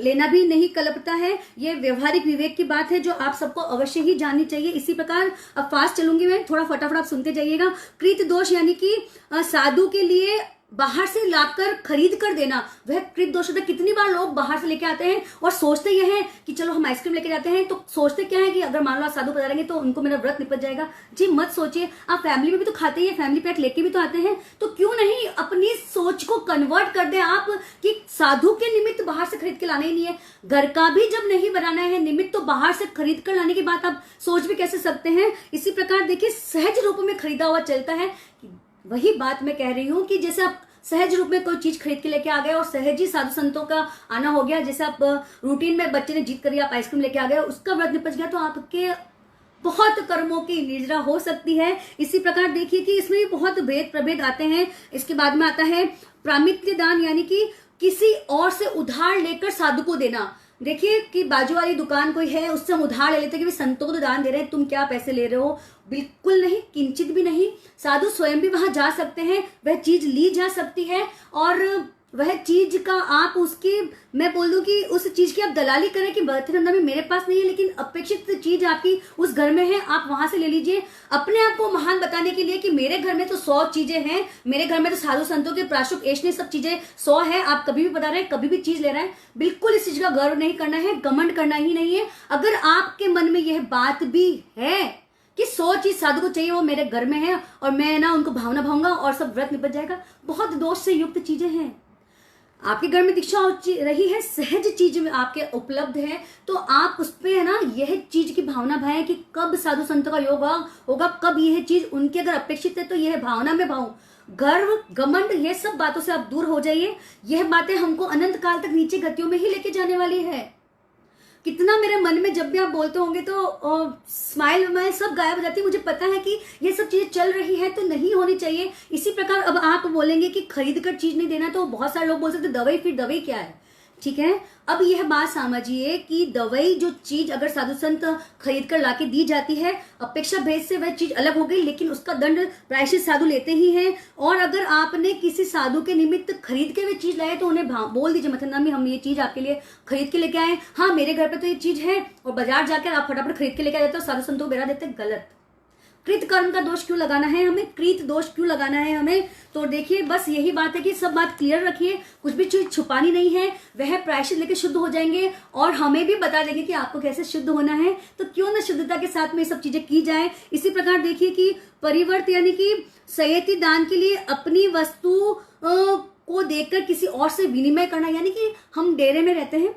लेना भी नहीं कल्पता है। यह व्यवहारिक विवेक की बात है जो आप सबको अवश्य ही जाननी चाहिए। इसी प्रकार अब फास्ट चलूंगी मैं, थोड़ा फटाफट आप सुनते जाइएगा। कृत दोष यानी कि साधु के लिए बाहर से लाकर खरीद कर देना, वह कृत दोष होता है। कितनी बार लोग बाहर से लेके आते हैं और सोचते यह है कि चलो हम आइसक्रीम लेके जाते हैं, तो सोचते क्या है कि अगर मान लो आप साधु पधारेंगे तो उनको मेरा व्रत निपट जाएगा। जी मत सोचिए, आप फैमिली में भी तो खाते ही, फैमिली पैक लेके भी तो आते हैं, तो क्यों नहीं अपनी सोच को कन्वर्ट कर दे आप कि साधु के निमित्त बाहर से खरीद के लाना ही नहीं है। घर का भी जब नहीं बनाना है निमित्त, तो बाहर से खरीद कर लाने की बात आप सोच भी कैसे सकते हैं। इसी प्रकार देखिए सहज रूप में खरीदा हुआ चलता है। वही बात मैं कह रही हूं कि जैसे आप सहज रूप में कोई चीज खरीद के लेके आ गए और सहज ही साधु संतों का आना हो गया, जैसे आप रूटीन में बच्चे ने जीत करी, आप आइसक्रीम लेके आ गए, उसका व्रत निपट गया, तो आपके बहुत कर्मों की निर्जरा हो सकती है। इसी प्रकार देखिए कि इसमें भी बहुत भेद प्रभेद आते हैं। इसके बाद में आता है प्रामित्य दान, यानी कि किसी और से उधार लेकर साधु को देना। देखिए कि बाजू वाली दुकान कोई है, उससे हम उधार ले लेते हैं कि संतों को तो दान दे रहे हैं, तुम क्या पैसे ले रहे हो। बिल्कुल नहीं, किंचित भी नहीं। साधु स्वयं भी वहां जा सकते हैं, वह चीज ली जा सकती है, और वह चीज का आप उसकी, मैं बोल दूं कि उस चीज की आप दलाली करें कि बर्थडे में मेरे पास नहीं है, लेकिन अपेक्षित चीज आपकी उस घर में है, आप वहां से ले लीजिए। अपने आप को महान बताने के लिए कि मेरे घर में तो 100 चीजें हैं, मेरे घर में तो साधु संतों के प्राशुक ऐशनी सब चीजें 100 है, आप कभी भी बता रहे हैं, कभी भी चीज ले रहे हैं, बिल्कुल इस चीज का गर्व नहीं करना है, घमंड करना ही नहीं है। अगर आपके मन में यह बात भी है कि 100 चीज साधु को चाहिए, वो मेरे घर में है और मैं ना उनको भावना भाऊंगा और सब व्रत निपट जाएगा, बहुत दोष से युक्त चीजें हैं। आपके घर में दीक्षा रही है, सहज चीज में आपके उपलब्ध है, तो आप उस पे है ना यह चीज की भावना भाए कि कब साधु संतों का योग होगा, कब यह चीज उनके अगर अपेक्षित है तो यह भावना में भाऊं। गर्व, घमंड, ये सब बातों से आप दूर हो जाइए। यह बातें हमको अनंत काल तक नीचे गतियों में ही लेके जाने वाली है। कितना मेरे मन में जब भी आप बोलते होंगे तो स्माइल वमाइल सब गायब हो जाती है। मुझे पता है कि ये सब चीजें चल रही है तो नहीं होनी चाहिए। इसी प्रकार अब आप बोलेंगे कि खरीद कर चीज नहीं देना, तो बहुत सारे लोग बोल सकते दवाई, फिर दवाई क्या है? ठीक है, अब यह बात समझिए कि दवाई जो चीज अगर साधु संत खरीद कर लाके दी जाती है, अपेक्षा भेद से वह चीज अलग हो गई, लेकिन उसका दंड प्रायश्चित साधु लेते ही हैं। और अगर आपने किसी साधु के निमित्त खरीद के वे चीज लाए तो उन्हें बोल दीजिए, मतलब ना हम ये चीज आपके लिए खरीद के लेके आए, हाँ मेरे घर पे तो ये चीज है, और बाजार जाकर आप फटाफट खरीद के लेके आ जाते हो, साधु संतों को बेरा देते, गलत। कृत कर्म का दोष क्यों लगाना है हमें, कृत दोष क्यों लगाना है हमें? तो देखिए बस यही बात है कि सब बात क्लियर रखिए, कुछ भी चीज छुपानी नहीं है। वह प्रायश्चित लेके शुद्ध हो जाएंगे और हमें भी बता देंगे कि आपको कैसे शुद्ध होना है। तो क्यों ना शुद्धता के साथ में ये सब चीजें की जाए। इसी प्रकार देखिए कि परिवर्त यानी कि संयति दान के लिए अपनी वस्तु को देकर किसी और से विनिमय करना, यानी कि हम डेरे में रहते हैं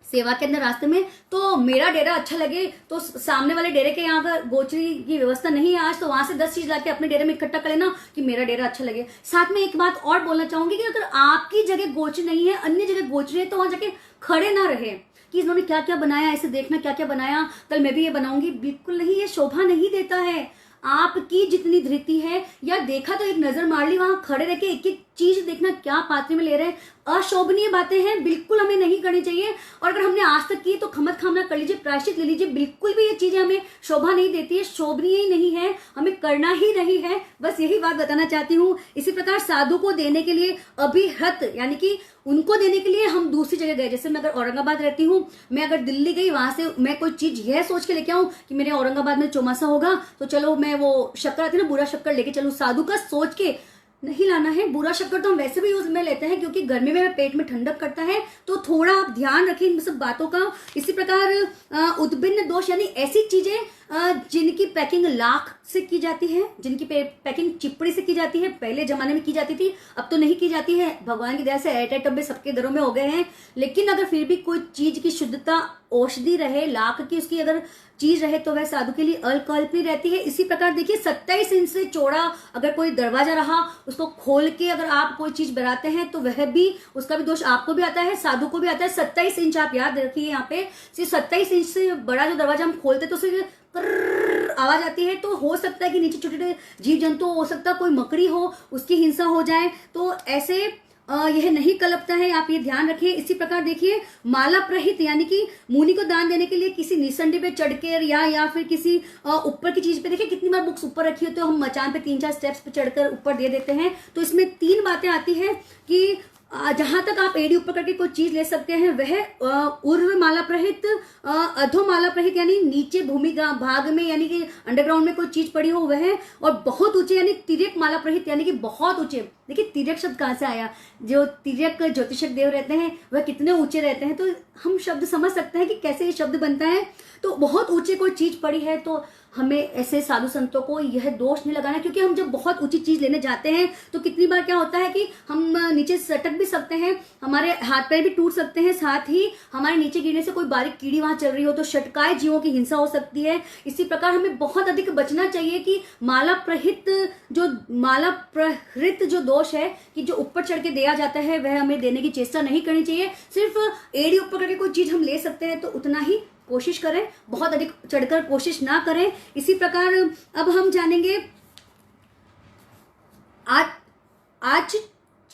सेवा के अंदर रास्ते में, तो मेरा डेरा अच्छा लगे तो सामने वाले डेरे के यहाँ अगर गोचरी की व्यवस्था नहीं है आज, तो वहां से 10 चीज लाके अपने डेरे में इकट्ठा कर लेना कि मेरा डेरा अच्छा लगे। साथ में एक बात और बोलना चाहूंगी कि अगर आपकी जगह गोचरी नहीं है, अन्य जगह गोचरी है, तो वहां जाके खड़े ना रहे कि इन्होंने क्या क्या बनाया, ऐसे देखना क्या क्या बनाया, कल मैं भी ये बनाऊंगी। बिल्कुल नहीं, ये शोभा नहीं देता है। आपकी जितनी धृति है, या देखा तो एक नजर मार ली, वहां खड़े रह के एक एक चीज देखना क्या पात्र में ले रहे हैं, अशोभनीय बातें हैं, बिल्कुल हमें नहीं करनी चाहिए। और अगर हमने आज तक की तो खमत खामना कर लीजिए, प्रायश्चित ले लीजिए। बिल्कुल भी ये चीजें हमें शोभा नहीं देती है, शोभनीय ही नहीं है, हमें करना ही नहीं है। बस यही बात बताना चाहती हूँ। इसी प्रकार साधु को देने के लिए अभिहत, यानी कि उनको देने के लिए हम दूसरी जगह गए। जैसे मैं अगर औरंगाबाद रहती हूँ, मैं अगर दिल्ली गई, वहां से मैं कोई चीज यह सोच के लेके आऊं कि मेरे औरंगाबाद में चौमासा होगा, तो चलो मैं वो शक्कर आती है ना, बुरा शक्कर लेके चलूं। साधु का सोच के नहीं लाना है। बुरा शक्कर तो हम वैसे भी यूज में लेते हैं क्योंकि गर्मी में पेट में ठंडक करता है, तो थोड़ा आप ध्यान रखें इन सब बातों का। इसी प्रकार उद्भिन्न दोष यानी ऐसी चीजें जिनकी पैकिंग लाख से की जाती है, जिनकी पैकिंग चिपड़ी से की जाती है, पहले जमाने में की जाती थी, अब तो नहीं की जाती है। भगवान की दया से एयरटाइट डब्बे सबके घरों में हो गए हैं। लेकिन अगर फिर भी कोई चीज की शुद्धता औषधि रहे, लाख की उसकी अगर चीज रहे, तो वह साधु के लिए अल्पकल्पनीय रहती है। इसी प्रकार देखिए 27 इंच से चौड़ा अगर कोई दरवाजा रहा, उसको खोल के अगर आप कोई चीज बनाते हैं तो वह भी, उसका भी दोष आपको भी आता है, साधु को भी आता है। 27 इंच आप याद रखिए, यहाँ पे 27 इंच से बड़ा जो दरवाजा हम खोलते तो उसे आवाज आती है। तो हो सकता है कि नीचे छोटे छोटे जीव जंतु हो सकता है, कोई मकड़ी हो, उसकी हिंसा हो जाए, तो ऐसे यह नहीं कल्पता है, आप ये ध्यान रखें। इसी प्रकार देखिए माला प्रहित यानी कि मुनि को दान देने के लिए किसी निसंडी पे चढ़कर या फिर किसी ऊपर की चीज पे, देखिए कितनी बार बुक्स ऊपर रखी हो तो हम मचान पे 3-4 स्टेप्स पे चढ़कर ऊपर दे देते हैं। तो इसमें 3 बातें आती है कि जहां तक आप एड़ी ऊपर करके कोई चीज ले सकते हैं वह उर्व माला प्रहित, अधो माला प्रहित यानी नीचे भूमि भाग में यानी कि अंडरग्राउंड में कोई चीज पड़ी हो वह, और बहुत ऊंचे यानी तिर्यक माला प्रहित यानी कि बहुत ऊंचे। देखिए तिर्यक शब्द कहां से आया, जो तिर्यक ज्योतिषक देव रहते हैं वह कितने ऊंचे रहते हैं, तो हम शब्द समझ सकते हैं कि कैसे ये शब्द बनता है। तो बहुत ऊंचे कोई चीज पड़ी है तो हमें ऐसे साधु संतों को यह दोष नहीं लगाना, क्योंकि हम जब बहुत ऊंची चीज लेने जाते हैं तो कितनी बार क्या होता है कि हम नीचे सटक भी सकते हैं, हमारे हाथ पैर भी टूट सकते हैं, साथ ही हमारे नीचे गिरने से कोई बारीक कीड़ी वहां चल रही हो तो षटकाय जीवों की हिंसा हो सकती है। इसी प्रकार हमें बहुत अधिक बचना चाहिए कि माला प्रहित जो दोष है कि जो ऊपर चढ़ के दिया जाता है वह हमें देने की चेष्टा नहीं करनी चाहिए। सिर्फ एड़ी ऊपर करके कोई चीज हम ले सकते हैं तो उतना ही कोशिश करें, बहुत अधिक चढ़कर कोशिश ना करें। इसी प्रकार अब हम जानेंगे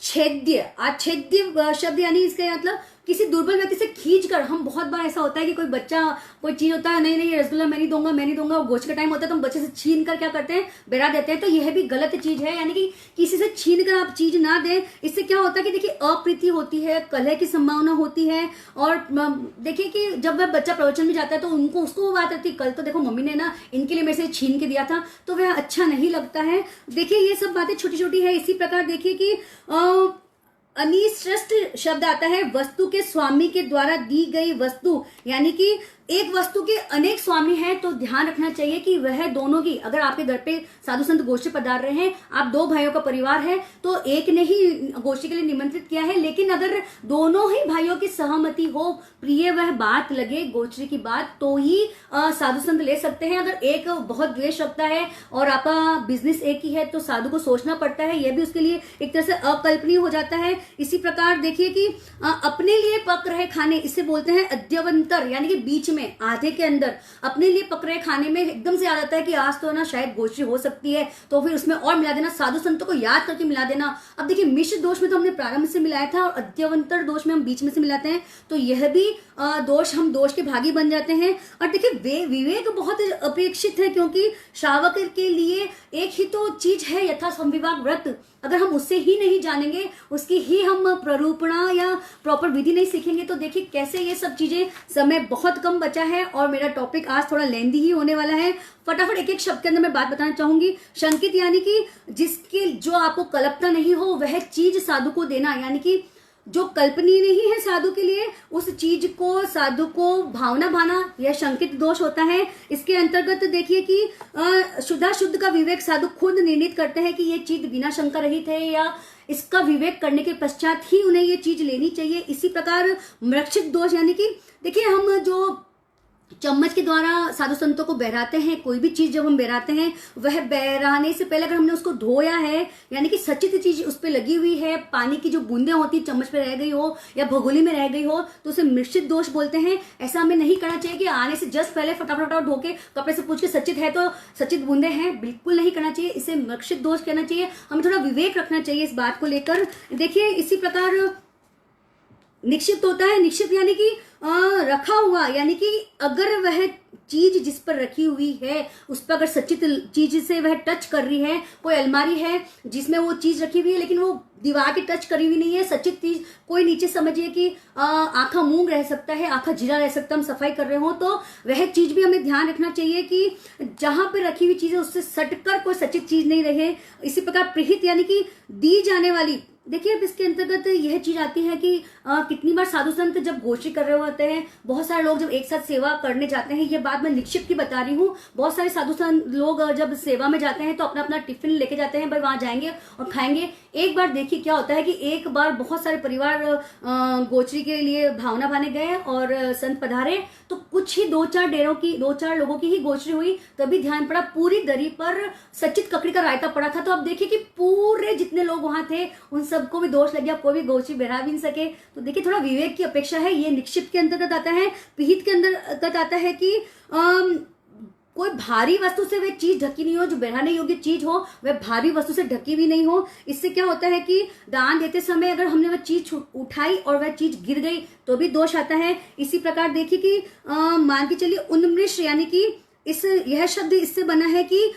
आच्छेद्य शब्द यानी इसका मतलब किसी दुर्बल व्यक्ति से खींचकर। हम बहुत बार ऐसा होता है कि कोई बच्चा कोई चीज होता है, नहीं रसगुल्ला मैं नहीं दूंगा, और गोच का टाइम होता है तो हम बच्चे से छीन कर क्या करते हैं, बेरा देते हैं। तो यह भी गलत चीज है, यानी कि किसी से छीन कर आप चीज ना दें। इससे क्या होता है कि देखिए अप्रीति होती है, कलह की संभावना होती है। और देखिए कि जब वह बच्चा प्रवचन में जाता है तो उसको वो बात रहती है, कल तो देखो मम्मी ने ना इनके लिए मेरे से छीन के दिया था, तो वह अच्छा नहीं लगता है। देखिए ये सब बातें छोटी छोटी है। इसी प्रकार देखिए कि अनिश्चित शब्द आता है, वस्तु के स्वामी के द्वारा दी गई वस्तु, यानी कि एक वस्तु के अनेक स्वामी हैं, तो ध्यान रखना चाहिए कि वह दोनों की, अगर आपके घर पे साधु संत गोष्ठी पधार रहे हैं, आप 2 भाइयों का परिवार है, तो एक ने ही गोष्ठी के लिए निमंत्रित किया है, लेकिन अगर दोनों ही भाइयों की सहमति हो, प्रिय वह बात लगे गोष्ठी की बात, तो ही साधु संत ले सकते हैं। अगर एक बहुत द्वेष रखता है और आपका बिजनेस एक ही है, तो साधु को सोचना पड़ता है, यह भी उसके लिए एक तरह से अकल्पनीय हो जाता है। इसी प्रकार देखिए कि अपने लिए पक रहे खाने, इसे बोलते हैं अद्यवंतर, यानी कि बीच में आधे के अंदर अपने लिए पक रहे खाने में एकदम से याद आता है कि आज तो ना शायद गोष्ठी हो सकती है, तो फिर उसमें और मिला देना, साधु संतों को याद करके मिला देना। अब देखिए मिश्र दोष में तो हमने प्रारंभ से मिलाया था और अद्यवंतर दोष में हम बीच में से मिलाते हैं, तो यह भी दोष, हम दोष के भागी बन जाते हैं। और देखिए विवेक बहुत अपेक्षित है, क्योंकि श्रावक के लिए एक ही तो चीज है यथा संविवाह व्रत, अगर हम उससे ही नहीं जानेंगे, उसकी ही हम प्ररूपणा या प्रॉपर विधि नहीं सीखेंगे, तो देखिए कैसे ये सब चीजें। समय बहुत कम बचा है और मेरा टॉपिक आज थोड़ा लेंदी ही होने वाला है। फटाफट एक एक शब्द के अंदर मैं बात बताना चाहूंगी। शंकित यानी कि जिसकी जो आपको कल्पना नहीं हो वह चीज साधु को देना, यानी कि जो कल्पनीय नहीं है साधु के लिए, उस चीज को साधु को भावना भाना, यह शंकित दोष होता है। इसके अंतर्गत देखिए कि शुद्ध का विवेक साधु खुद निर्णित करते हैं कि ये चीज बिना शंका रहित है, या इसका विवेक करने के पश्चात ही उन्हें ये चीज लेनी चाहिए। इसी प्रकार मृक्षित दोष, यानी कि देखिए हम जो चम्मच के द्वारा साधु संतों को बहराते हैं, कोई भी चीज जब हम बहराते हैं, वह बहराने से पहले अगर हमने उसको धोया है, यानी कि सचित चीज उस पर लगी हुई है, पानी की जो बूंदें होती चम्मच पे रह गई हो या भगोली में रह गई हो, तो उसे मिश्रित दोष बोलते हैं। ऐसा हमें नहीं करना चाहिए कि आने से जस्ट पहले फटाफट धो के कपड़े से पूछ के सचित है तो सचित बूंदे हैं, बिल्कुल नहीं करना चाहिए, इसे मिश्रित दोष कहना चाहिए। हमें थोड़ा विवेक रखना चाहिए इस बात को लेकर। देखिए इसी प्रकार निक्षिप्त होता है। निक्षिप्त यानी कि रखा हुआ, यानी कि अगर वह चीज जिस पर रखी हुई है उस पर अगर सचित चीज से वह टच कर रही है, कोई अलमारी है जिसमें वो चीज रखी हुई है लेकिन वो दीवार की टच करी हुई नहीं है, सचित चीज, कोई नीचे समझिए कि आंखा मूंग रह सकता है, आंखा जीरा रह सकता है, हम सफाई कर रहे हो, तो वह चीज भी हमें ध्यान रखना चाहिए कि जहां पे रखी हुई चीज है उससे सटकर कोई सचित चीज नहीं रहे। इसी प्रकार प्रीहित यानी कि दी जाने वाली, देखिए अब इसके अंतर्गत यह चीज आती है कि कितनी बार साधु संत जब गोष्ठी कर रहे होते हैं, बहुत सारे लोग जब एक साथ सेवा करने जाते हैं, ये बात मैं निक्षिप्त की बता रही हूँ, बहुत सारे साधु संत लोग जब सेवा में जाते हैं तो अपना अपना टिफिन लेके जाते हैं, भाई वहां जाएंगे और खाएंगे। एक बार देखिए क्या होता है कि एक बार बहुत सारे परिवार गोष्ठी के लिए भावना भाने गए और संत पधारे, तो कुछ ही 2-4 लोगों की ही गोष्ठी हुई, तभी ध्यान पड़ा पूरी दरी पर सचित ककड़ी का रायता पड़ा था। तो अब देखिए कि पूरे जितने लोग वहां थे उन सबको भी दोष लग गया, कोई भी गोष्ठी बहरा भी नहीं सके। तो देखिए थोड़ा विवेक की अपेक्षा है, ये निक्षिप्त के अंतर्गत आता है। पिहित के अंतर्गत आता है कि कोई भारी वस्तु से वह चीज ढकी नहीं हो, जो बहराने योग्य चीज हो वह भारी वस्तु से ढकी भी नहीं हो। इससे क्या होता है कि दान देते समय अगर हमने वह चीज उठाई और वह चीज गिर गई तो भी दोष आता है। इसी प्रकार देखिए कि मान के चलिए उन्मृष, यानी कि यह शब्द इससे बना है कि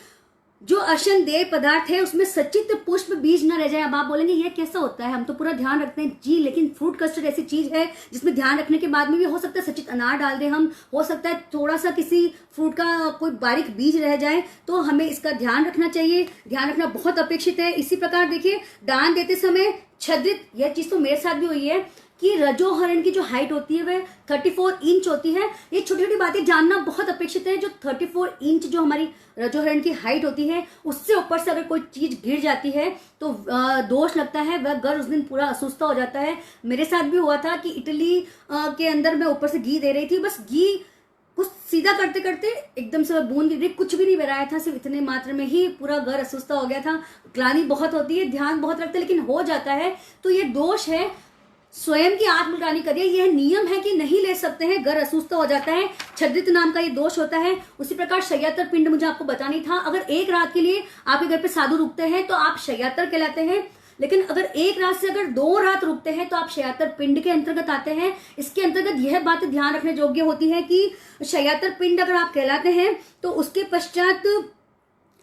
जो अर्शन देय पदार्थ है उसमें सचित पुष्प बीज न रह जाए। अब आप बोलेंगे ये कैसा होता है, हम तो पूरा ध्यान रखते हैं जी, लेकिन फ्रूट कस्टर्ड ऐसी चीज है जिसमें ध्यान रखने के बाद में भी हो सकता है सचित अनार डाल दें हम, हो सकता है थोड़ा सा किसी फ्रूट का कोई बारीक बीज रह जाए, तो हमें इसका ध्यान रखना चाहिए। ध्यान रखना बहुत अपेक्षित है। इसी प्रकार देखिए दान देते समय छद्रित, यह चीज तो मेरे साथ भी हुई है कि रजोहरण की जो हाइट होती है वह 34 इंच होती है। ये छोटी छोटी बातें जानना बहुत अपेक्षित है। जो 34 इंच जो हमारी रजोहरण की हाइट होती है, उससे ऊपर से अगर कोई चीज गिर जाती है तो दोष लगता है, वह घर उस दिन पूरा असुस्ता हो जाता है। मेरे साथ भी हुआ था कि इटली के अंदर मैं ऊपर से घी दे रही थी, बस घी कुछ सीधा करते करते एकदम से बूंद गिर गई, कुछ भी नहीं बहराया था, सिर्फ इतने मात्र में ही पूरा घर असुस्ता हो गया था। ग्लानि बहुत होती है, ध्यान बहुत रखते लेकिन हो जाता है, तो ये दोष है। स्वयं की आंख मिटानी करिए, यह नियम है कि नहीं ले सकते हैं, घर असुस्थ हो जाता है, छद्रित नाम का ये दोष होता है। उसी प्रकार शय्यातर पिंड मुझे आपको बतानी था, अगर एक रात के लिए आपके घर पे साधु रुकते हैं तो आप शय्यातर कहलाते हैं, लेकिन अगर एक रात से अगर 2 रात रुकते हैं तो आप शय्यातर पिंड के अंतर्गत आते हैं। इसके अंतर्गत यह बात ध्यान रखने योग्य होती है कि शय्यातर पिंड अगर आप कहलाते हैं तो उसके पश्चात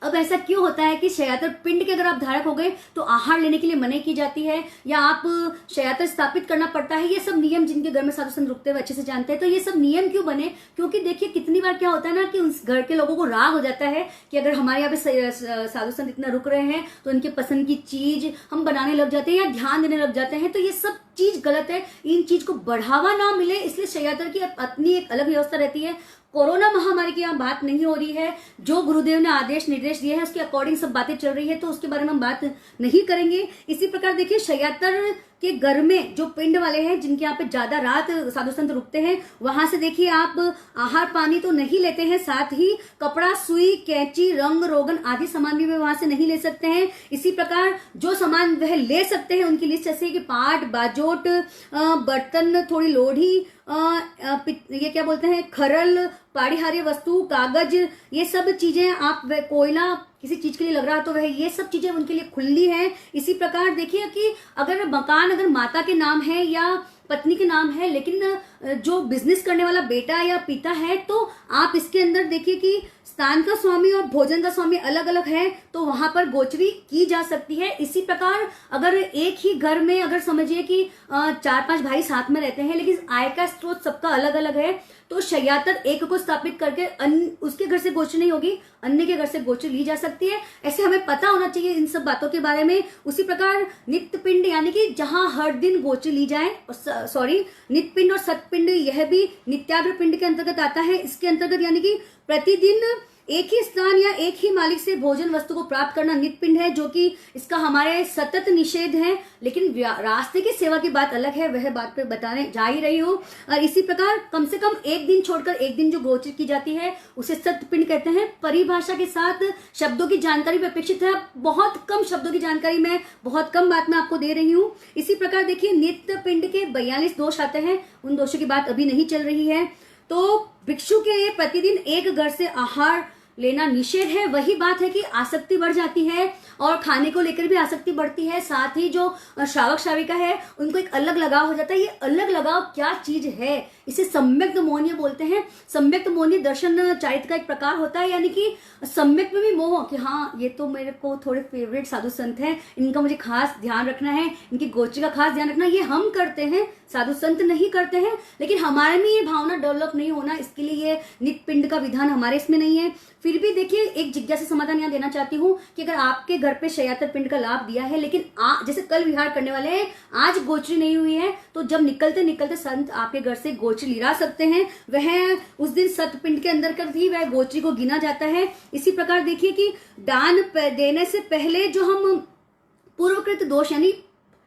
अब ऐसा क्यों होता है कि शयातर पिंड के अगर आप धारक हो गए तो आहार लेने के लिए मनाही की जाती है, या आप शयातर स्थापित करना पड़ता है। ये सब नियम जिनके घर में साधु संत रुकते हुए अच्छे से जानते हैं। तो ये सब नियम क्यों बने? क्योंकि देखिए कितनी बार क्या होता है ना कि उस घर के लोगों को राग हो जाता है कि अगर हमारे यहाँ पे साधु संत इतना रुक रहे हैं तो इनके पसंद की चीज हम बनाने लग जाते हैं या ध्यान देने लग जाते हैं। तो ये सब चीज गलत है। इन चीज को बढ़ावा ना मिले इसलिए शयातर की अपनी एक अलग व्यवस्था रहती है। कोरोना महामारी की यहाँ बात नहीं हो रही है। जो गुरुदेव ने आदेश निर्देश दिए हैं उसके अकॉर्डिंग सब बातें चल रही है, तो उसके बारे में हम बात नहीं करेंगे। इसी प्रकार देखिए शयातर के घर में जो पिंड वाले हैं जिनके यहाँ पे ज्यादा रात साधु संत रुकते हैं, वहां से देखिए आप आहार पानी तो नहीं लेते हैं, साथ ही कपड़ा, सुई, कैंची, रंग रोगन आदि सामान भी वे वहां से नहीं ले सकते हैं। इसी प्रकार जो सामान वह ले सकते हैं उनकी लिस्ट ऐसे कि पाट, बाजोट, बर्तन, थोड़ी लोढ़ी, ये क्या बोलते हैं, खरल, पाड़ीहारी वस्तु, कागज, ये सब चीजें आप कोयला किसी चीज के लिए लग रहा तो वह ये सब चीजें उनके लिए खुली है। इसी प्रकार देखिए कि अगर मकान अगर माता के नाम है या पत्नी के नाम है, लेकिन जो बिजनेस करने वाला बेटा या पिता है, तो आप इसके अंदर देखिए कि स्थान का स्वामी और भोजन का स्वामी अलग अलग है, तो वहां पर गोचरी की जा सकती है। इसी प्रकार अगर एक ही घर में अगर समझिए कि 4-5 भाई साथ में रहते हैं लेकिन आय का स्रोत सबका अलग अलग है, तो शयातर एक को स्थापित करके उसके घर से गोचरी नहीं होगी, अन्य के घर से गोचरी ली जा सकती है। ऐसे हमें पता होना चाहिए इन सब बातों के बारे में। उसी प्रकार नित्य पिंड यानी कि जहां हर दिन गोचरी ली जाए, नित्य पिंड और सतपिंड यह भी नित्याग्र पिंड के अंतर्गत आता है। इसके अंतर्गत यानी कि प्रतिदिन एक ही स्थान या एक ही मालिक से भोजन वस्तु को प्राप्त करना नित्य पिंड है, जो कि इसका हमारे सतत निषेध है। लेकिन रास्ते की सेवा की बात अलग है, वह बात पे बताने जा ही रही हूँ। और इसी प्रकार कम से कम एक दिन छोड़कर एक दिन जो गोचर की जाती है उसे सत्य पिंड कहते हैं। परिभाषा के साथ शब्दों की जानकारी भी अपेक्षित है। बहुत कम शब्दों की जानकारी मैं बहुत कम बात में आपको दे रही हूँ। इसी प्रकार देखिए नित्य पिंड के 42 दोष आते हैं, उन दोषों की बात अभी नहीं चल रही है। तो भिक्षु के लिए प्रतिदिन एक घर से आहार लेना निषेध है। वही बात है कि आसक्ति बढ़ जाती है और खाने को लेकर भी आसक्ति बढ़ती है। साथ ही जो श्रावक श्राविका है उनको एक अलग लगाव हो जाता है। ये अलग लगाव क्या चीज है, इसे सम्यक्त मोहनीय बोलते हैं। सम्यक्त मोहनीय दर्शन चारित्र का एक प्रकार होता है, यानी कि सम्यक में भी मोह कि हाँ ये तो मेरे को थोड़े फेवरेट साधु संत हैं, इनका मुझे खास ध्यान रखना है, इनकी गोचरी का खास ध्यान रखना, ये हम करते हैं, साधु संत नहीं करते हैं। लेकिन हमारे में ये भावना डेवलप नहीं होना, इसके लिए ये नित्य पिंड का विधान हमारे इसमें नहीं है। फिर भी देखिए एक जिज्ञासा समाधान यहाँ देना चाहती हूँ कि अगर आपके घर पे शयातर पिंड का लाभ दिया है, लेकिन जैसे कल विहार करने वाले हैं, आज गोचरी नहीं हुई है, तो जब निकलते निकलते संत आपके घर से गोचरी लिरा सकते हैं। वह उस दिन सत पिंड के अंदर कर ही वह गोचरी को गिना जाता है। इसी प्रकार देखिए कि दान देने से पहले जो हम पूर्वकृत दोष यानी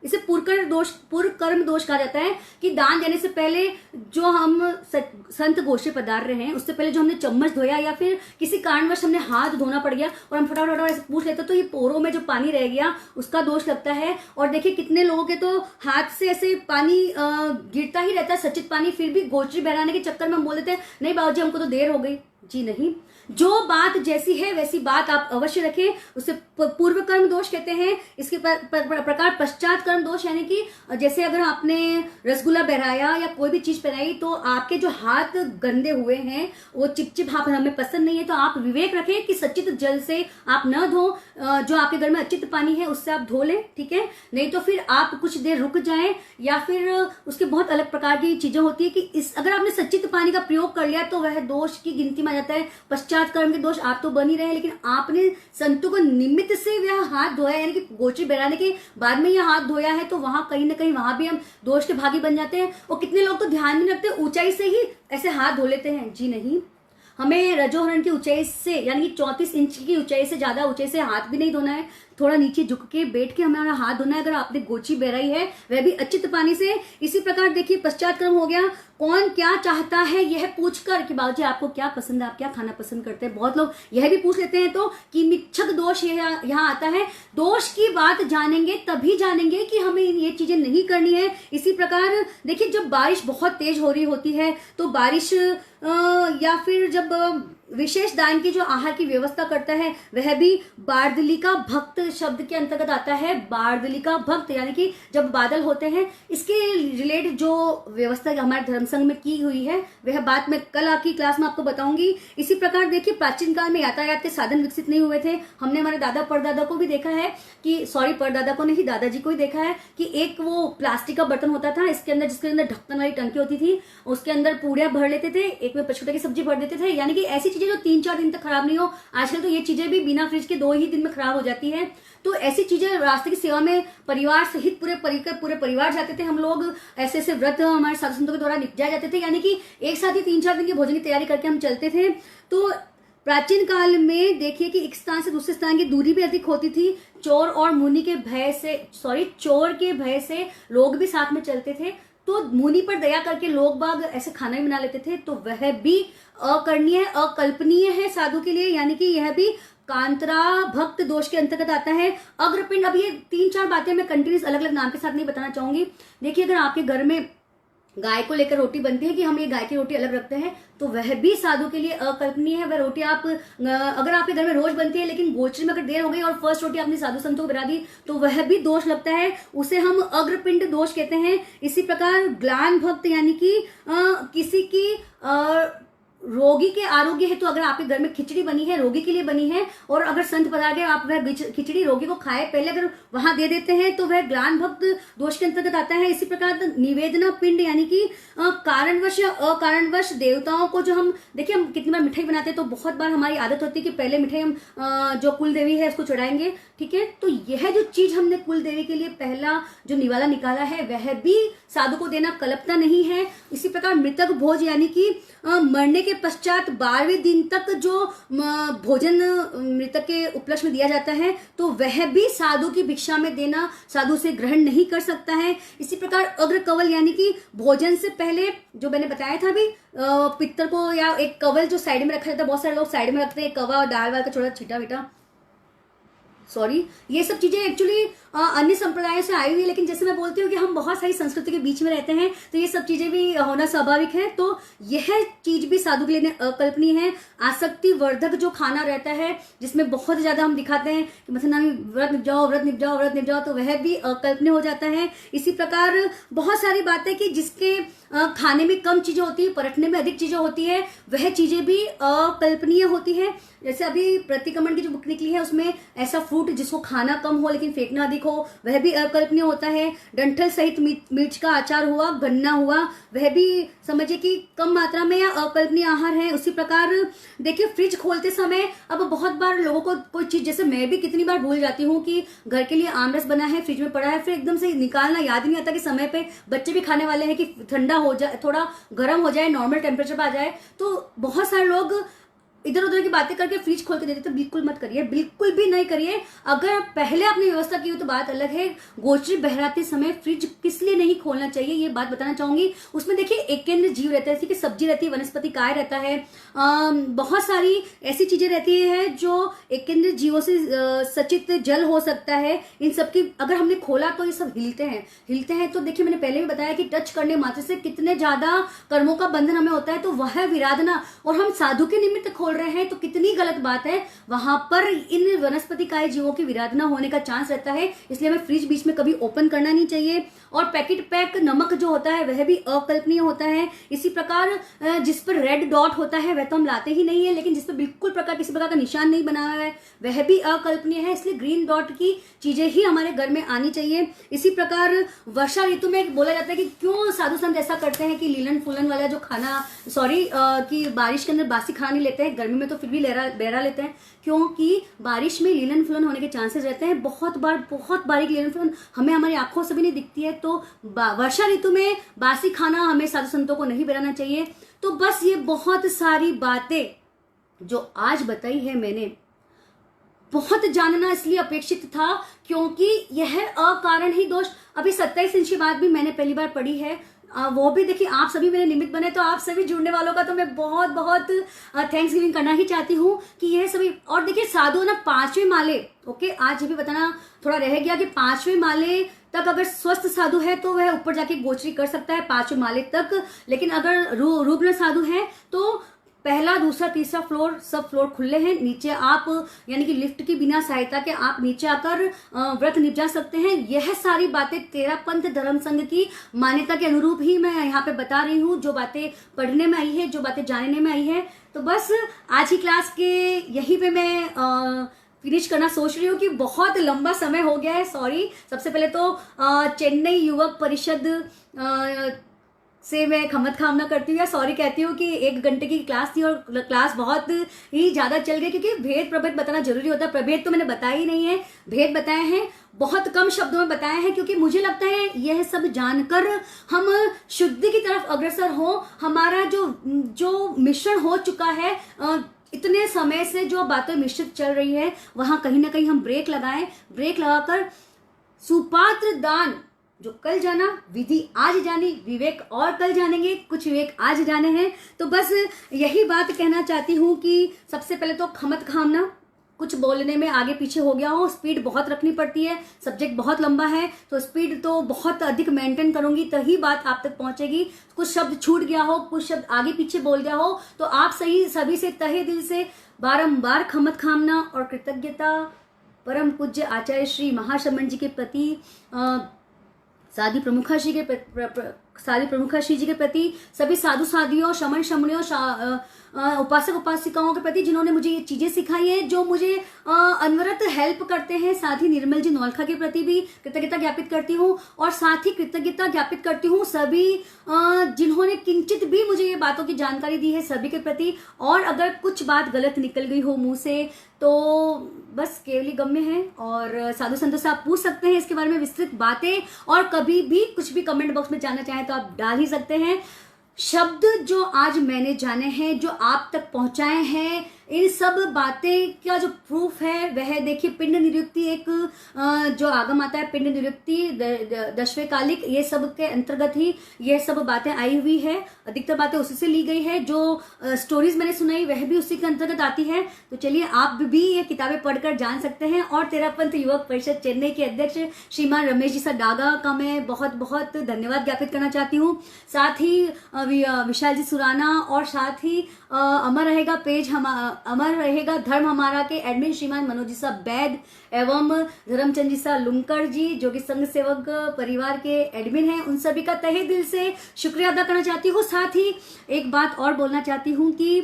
इसे पूर्व कर्म दोष कहा जाता है कि दान देने से पहले जो हम संत गोष्ठी पधार रहे हैं उससे पहले जो हमने चम्मच धोया या फिर किसी कारणवश हमने हाथ धोना पड़ गया और हम फटाफट ऐसे पूछ लेते तो ये पोरों में जो पानी रह गया उसका दोष लगता है। और देखिए कितने लोगों के तो हाथ से ऐसे पानी गिरता ही रहता है, सचित पानी, फिर भी गोचरी बहराने के चक्कर में हम बोल देते हैं नहीं बाबूजी हमको तो देर हो गई। जी नहीं, जो बात जैसी है वैसी बात आप अवश्य रखें, उसे पूर्व कर्म दोष कहते हैं। इसके प्रकार पश्चात कर्म दोष यानी कि जैसे अगर आपने रसगुल्ला बहराया या कोई भी चीज पहनाई तो आपके जो हाथ गंदे हुए हैं वो चिपचिप हाथ हमें पसंद नहीं है, तो आप विवेक रखें कि सचित जल से आप न धो, जो आपके घर में अचित पानी है उससे आप धो लें, ठीक है। नहीं तो फिर आप कुछ देर रुक जाएं, या फिर उसके बहुत अलग प्रकार की चीजें होती है कि अगर आपने सचित पानी का प्रयोग कर लिया तो वह दोष की गिनती में आ जाता है। पश्चात कर्म के दोष आप तो बन ही रहे हैं, लेकिन आपने संतों को निमित्त से वह हाथ धोया यानी कि गोचरी बहराने के बाद में यह हाथ धोया है, तो वहां कहीं ना कहीं वहां भी हम दोष के भागी बन जाते हैं। और कितने लोग तो ध्यान नहीं रखते, ऊंचाई से ही ऐसे हाथ धो लेते हैं। जी नहीं, हमें रजोहरण की ऊंचाई से यानी कि 34 इंच की ऊंचाई से ज्यादा ऊंचाई से हाथ भी नहीं धोना है, थोड़ा नीचे झुक के बैठ के हमारा हाथ धोना है अगर आपने गोची बहराई है, वह भी अचित पानी से। इसी प्रकार देखिए पश्चात कर्म हो गया कौन क्या चाहता है यह पूछकर कि बाबूजी आपको क्या पसंद है, आप क्या खाना पसंद करते हैं। बहुत लोग यह भी पूछ लेते हैं तो कि मिच्छक दोष यहाँ आता है। दोष की बात जानेंगे तभी जानेंगे कि हमें ये चीजें नहीं करनी है। इसी प्रकार देखिए जब बारिश बहुत तेज हो रही होती है तो बारिश या फिर जब विशेष दान की जो आहार की व्यवस्था करता है वह भी बार्दलिका भक्त शब्द के अंतर्गत आता है। बार्दलिका भक्त यानी कि जब बादल होते हैं, इसके रिलेटेड जो व्यवस्था हमारे धर्म संघ में की हुई है वह बात मैं कल आपकी क्लास में आपको बताऊंगी। इसी प्रकार देखिए, प्राचीन काल में यातायात के साधन विकसित नहीं हुए थे। हमने हमारे दादा परदादा को भी देखा है कि, सॉरी परदादा को नहीं, दादाजी को ही देखा है कि एक वो प्लास्टिक का बर्तन होता था, इसके अंदर, जिसके अंदर ढक्कन वाली टंकी होती थी, उसके अंदर पूड़ियां भर लेते थे, एक में पछूटे की सब्जी भर देते थे। यानी कि ऐसी चीजें जो 3-4 दिन तक खराब नहीं हो। आजकल तो ये चीजें भी बिना फ्रिज के 2 ही दिन में खराब हो जाती है। तो ऐसी चीजें रास्ते की सेवा में परिवार सहित पूरे परिवार जाते थे हम लोग। ऐसे ऐसे व्रत हमारे साधु संतों के द्वारा निपटाए जाते थे, यानी कि एक साथ ही 3-4 दिन की भोजन की तैयारी करके हम चलते थे। तो प्राचीन काल में देखिए कि एक स्थान से दूसरे स्थान की दूरी भी अधिक होती थी। चोर और मुनि के भय से, चोर के भय से लोग भी साथ में चलते थे। तो मुनि पर दया करके लोग बाग ऐसे खाना भी बना लेते थे, तो वह भी अकरणीय, अकल्पनीय है साधु के लिए। यानी कि यह भी कांतरा भक्त दोष के अंतर्गत आता है। अग्रपिंड, अब ये 3-4 बातें मैं कंटिन्यूस अलग अलग नाम के साथ नहीं बताना चाहूंगी। देखिए, अगर आपके घर में गाय को लेकर रोटी बनती है कि हम ये गाय की रोटी अलग रखते हैं, तो वह भी साधु के लिए अकल्पनीय है। वह रोटी आप, अगर आपके घर में रोज बनती है लेकिन गोचरी में अगर देर हो गई और फर्स्ट रोटी आपने साधु संतों को गिरा दी, तो वह भी दोष लगता है, उसे हम अग्रपिंड दोष कहते हैं। इसी प्रकार ग्लान भक्त, यानी कि किसी की रोगी के आरोग्य है, तो अगर आपके घर में खिचड़ी बनी है, रोगी के लिए बनी है, और अगर संत पधार गए, आप वह खिचड़ी रोगी को खाए पहले अगर वहां दे देते हैं, तो वह ग्लान भक्त दोष के अंतर्गत आता है। इसी प्रकार निवेदना पिंड, यानी कि कारणवश अकारणवश देवताओं को, जो हम देखिए हम कितनी बार मिठाई बनाते हैं, तो बहुत बार हमारी आदत होती है कि पहले मिठाई हम जो कुल देवी है उसको चढ़ाएंगे, ठीक है। तो यह जो चीज हमने कुल देवी के लिए पहला जो निवाला निकाला है, वह भी साधु को देना कल्पना नहीं है। इसी प्रकार मृतक भोज, यानी कि मरने के पश्चात 12वें दिन तक जो भोजन मृतक के उपलक्ष्य में दिया जाता है, तो वह भी साधु की भिक्षा में देना साधु से ग्रहण नहीं कर सकता है। इसी प्रकार अग्र कवल, यानी कि भोजन से पहले जो मैंने बताया था अभी, पित्तर को या एक कवल जो साइड में रखा जाता है, बहुत सारे लोग साइड में रखते हैं कवा और दाल वाल का छोटा छीटा बीटा, सॉरी, ये सब चीजें एक्चुअली अन्य संप्रदायों से आई हुई है, लेकिन जैसे मैं बोलती हूँ कि हम बहुत सारी संस्कृति के बीच में रहते हैं, तो ये सब चीजें भी होना स्वाभाविक है। तो यह चीज भी साधु के लिए अकल्पनीय है। आसक्ति वर्धक जो खाना रहता है, जिसमें बहुत ज्यादा हम दिखाते हैं कि मतलब व्रत निभ जाओ, व्रत निभ जाओ, व्रत निभ जाओ, तो वह भी अकल्पनीय हो जाता है। इसी प्रकार बहुत सारी बातें कि जिसके खाने में कम चीजें होती है, परखने में अधिक चीजें होती है, वह चीजें भी अकल्पनीय होती है। जैसे अभी प्रतिक्रमण की जो बुक निकली है, उसमें ऐसा फ्रूट जिसको खाना कम हो लेकिन फेंकना अधिक हो, वह भी अकल्पनीय होता है। डंठल सहित मिर्च का अचार हुआ, गन्ना हुआ, वह भी समझिए कि कम मात्रा में या अकल्पनीय आहार है। उसी प्रकार देखिए, फ्रिज खोलते समय अब बहुत बार लोगों को कोई चीज, जैसे मैं भी कितनी बार भूल जाती हूँ कि घर के लिए आमरस बना है, फ्रिज में पड़ा है, फिर एकदम से निकालना याद नहीं आता कि समय पे बच्चे भी खाने वाले हैं कि ठंडा हो जाए, थोड़ा गर्म हो जाए, नॉर्मल टेम्परेचर पर आ जाए। तो बहुत सारे लोग इधर उधर की बातें करके फ्रिज खोल के देते, तो बिल्कुल मत करिए, बिल्कुल भी नहीं करिए। अगर पहले आपने व्यवस्था की हो तो बात अलग है। गोचरी बहराते समय फ्रिज किस लिए नहीं खोलना चाहिए, ये बात बताना चाहूंगी। उसमें देखिए एक केंद्र जीव रहता है, जैसे कि सब्जी रहती है, वनस्पति काय रहता है, बहुत सारी ऐसी चीजें रहती है जो एक केंद्र जीवों से सचित जल हो सकता है। इन सबकी अगर हमने खोला तो ये सब हिलते हैं। तो देखिए मैंने पहले भी बताया कि टच करने मात्र से कितने ज्यादा कर्मों का बंधन हमें होता है, तो वह विराधना, और हम साधु के निमित्त खोल रहे हैं तो कितनी गलत बात है। वहां पर इन वनस्पति काय जीवों की विराधना होने का चांस रहता है, इसलिए हमें फ्रिज बीच में कभी ओपन करना नहीं चाहिए। और पैकेट पैक नमक जो होता है वह भी अकल्पनीय होता है। इसी प्रकार जिस पर रेड डॉट होता है वह तो हम लाते ही नहीं है, लेकिन जिस पर बिल्कुल किसी प्रकार का निशान नहीं बना हुआ है वह भी अकल्पनीय है। इसलिए ग्रीन डॉट की चीजें ही हमारे घर में आनी चाहिए। इसी प्रकार वर्षा ऋतु में बोला जाता है कि क्यों साधु संत ऐसा करते हैं कि लीलन फूलन वाला जो खाना, कि बारिश के अंदर बासी खाना नहीं लेते हैं, गर्मी में तो फिर भी बहरा लेते हैं, क्योंकि बारिश में लीलन फूलन होने के चांसेस रहते हैं। बहुत बारीक लीलन फूलन हमें हमारी आंखों से भी नहीं दिखती है। तो वर्षा ऋतु में बासी खाना हमें साधु संतों को नहीं बनाना चाहिए। तो बस ये बहुत सारी बातें जो आज बताई है मैंने, बहुत जानना इसलिए अपेक्षित था क्योंकि यह अकारण ही दोष, अभी 27 इंच की बात भी मैंने पहली बार पढ़ी है, वो भी देखिए आप सभी मेरे निमित्त बने, तो आप सभी जुड़ने वालों का तो मैं बहुत बहुत थैंक्स गिविंग करना ही चाहती हूँ कि यह सभी। और देखिए साधु ना 5वें माले, ओके, आज ये भी बताना थोड़ा रह गया कि 5वें माले तक अगर स्वस्थ साधु है तो वह ऊपर जाके गोचरी कर सकता है 5वें माले तक, लेकिन अगर रुग्ण साधु है तो पहला, दूसरा, तीसरा फ्लोर सब फ्लोर खुले हैं। नीचे आप यानी कि लिफ्ट की बिना सहायता के आप नीचे आकर व्रत निपटा सकते हैं। यह सारी बातें तेरा पंथ धर्म संघ की मान्यता के अनुरूप ही मैं यहाँ पे बता रही हूँ, जो बातें पढ़ने में आई है, जो बातें जानने में आई है। तो बस आज की क्लास के यहीं पे मैं फिनिश करना सोच रही हूँ कि बहुत लंबा समय हो गया है, सॉरी। सबसे पहले तो चेन्नई युवक परिषद से मैं खमत खामना करती हूँ या सॉरी कहती हूँ कि 1 घंटे की क्लास थी और क्लास बहुत ही ज़्यादा चल गई, क्योंकि भेद प्रभेद बताना जरूरी होता है। प्रभेद तो मैंने बताया ही नहीं है, भेद बताए हैं, बहुत कम शब्दों में बताया है, क्योंकि मुझे लगता है यह सब जानकर हम शुद्धि की तरफ अग्रसर हो। हमारा जो मिश्रण हो चुका है इतने समय से, जो बातें मिश्रित चल रही है, वहां कहीं ना कहीं हम ब्रेक लगाएं। ब्रेक लगाकर सुपात्र दान जो कल जाना, विधि आज जानी, विवेक और कल जानेंगे, कुछ विवेक आज जाने हैं। तो बस यही बात कहना चाहती हूँ कि सबसे पहले तो खमत खामना, कुछ बोलने में आगे पीछे हो गया हो, स्पीड बहुत रखनी पड़ती है, सब्जेक्ट बहुत लंबा है, तो स्पीड तो बहुत अधिक मेंटेन करूंगी तभी बात आप तक पहुंचेगी। कुछ शब्द छूट गया हो, कुछ शब्द आगे पीछे बोल गया हो, तो आप सभी से तहे दिल से बारंबार खमत खामना और कृतज्ञता परम पूज्य आचार्य श्री महाशमन जी के प्रति, साधी प्रमुखा श्री जी के प्रति, सभी साधु साधियों, शमन शमनियों, उपासक उपासिकाओं के प्रति जिन्होंने मुझे ये चीजें सिखाई है, जो मुझे अनवरत हेल्प करते हैं। साथ ही निर्मल जी नौलखा के प्रति भी कृतज्ञता ज्ञापित करती हूँ, और साथ ही कृतज्ञता ज्ञापित करती हूँ सभी जिन्होंने किंचित भी मुझे ये बातों की जानकारी दी है, सभी के प्रति। और अगर कुछ बात गलत निकल गई हो मुंह से तो बस केवली गम्य है, और साधु संतों से आप पूछ सकते हैं इसके बारे में विस्तृत बातें, और कभी भी कुछ भी कमेंट बॉक्स में जानना चाहें तो आप डाल ही सकते हैं। शब्द जो आज मैंने जाने हैं, जो आप तक पहुंचाए हैं, इन सब बातें का जो प्रूफ है वह देखिए पिंड निरुक्ति, एक जो आगम आता है पिंड निरुक्ति, दशवें कालिक, ये सब के अंतर्गत ही ये सब बातें आई हुई है। अधिकतर बातें उसी से ली गई है, जो स्टोरीज मैंने सुनाई वह भी उसी के अंतर्गत आती है। तो चलिए आप भी ये किताबें पढ़कर जान सकते हैं। और तेरा पंथ युवक परिषद चेन्नई के अध्यक्ष श्रीमान रमेश जी डागा का मैं बहुत बहुत धन्यवाद ज्ञापित करना चाहती हूँ। साथ ही विशाल जी सुराना, और साथ ही अमर रहेगा पेज अमर रहेगा धर्म हमारा के एडमिन श्रीमान मनोज जी बैद, एवं धर्मचंद जी लुंकर जी जो कि संघ सेवक परिवार के एडमिन हैं, उन सभी का तहे दिल से शुक्रिया अदा करना चाहती हूँ। साथ ही एक बात और बोलना चाहती हूँ कि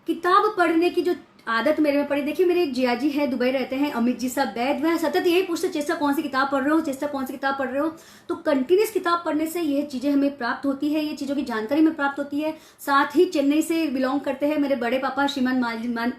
किताब पढ़ने की जो आदत मेरे में पड़ी, देखिए मेरे एक जिया जी है, दुबई रहते हैं, अमित जी बैद, वह सतत यही पूछते चेस्टा कौन सी किताब पढ़ रहे हो, चेस्टा कौन सी किताब पढ़ रहे हो। तो कंटिन्यूस किताब पढ़ने से यह चीजें हमें प्राप्त होती है, ये चीजों की जानकारी में प्राप्त होती है। साथ ही चेन्नई से बिलोंग करते हैं मेरे बड़े पापा श्रीमान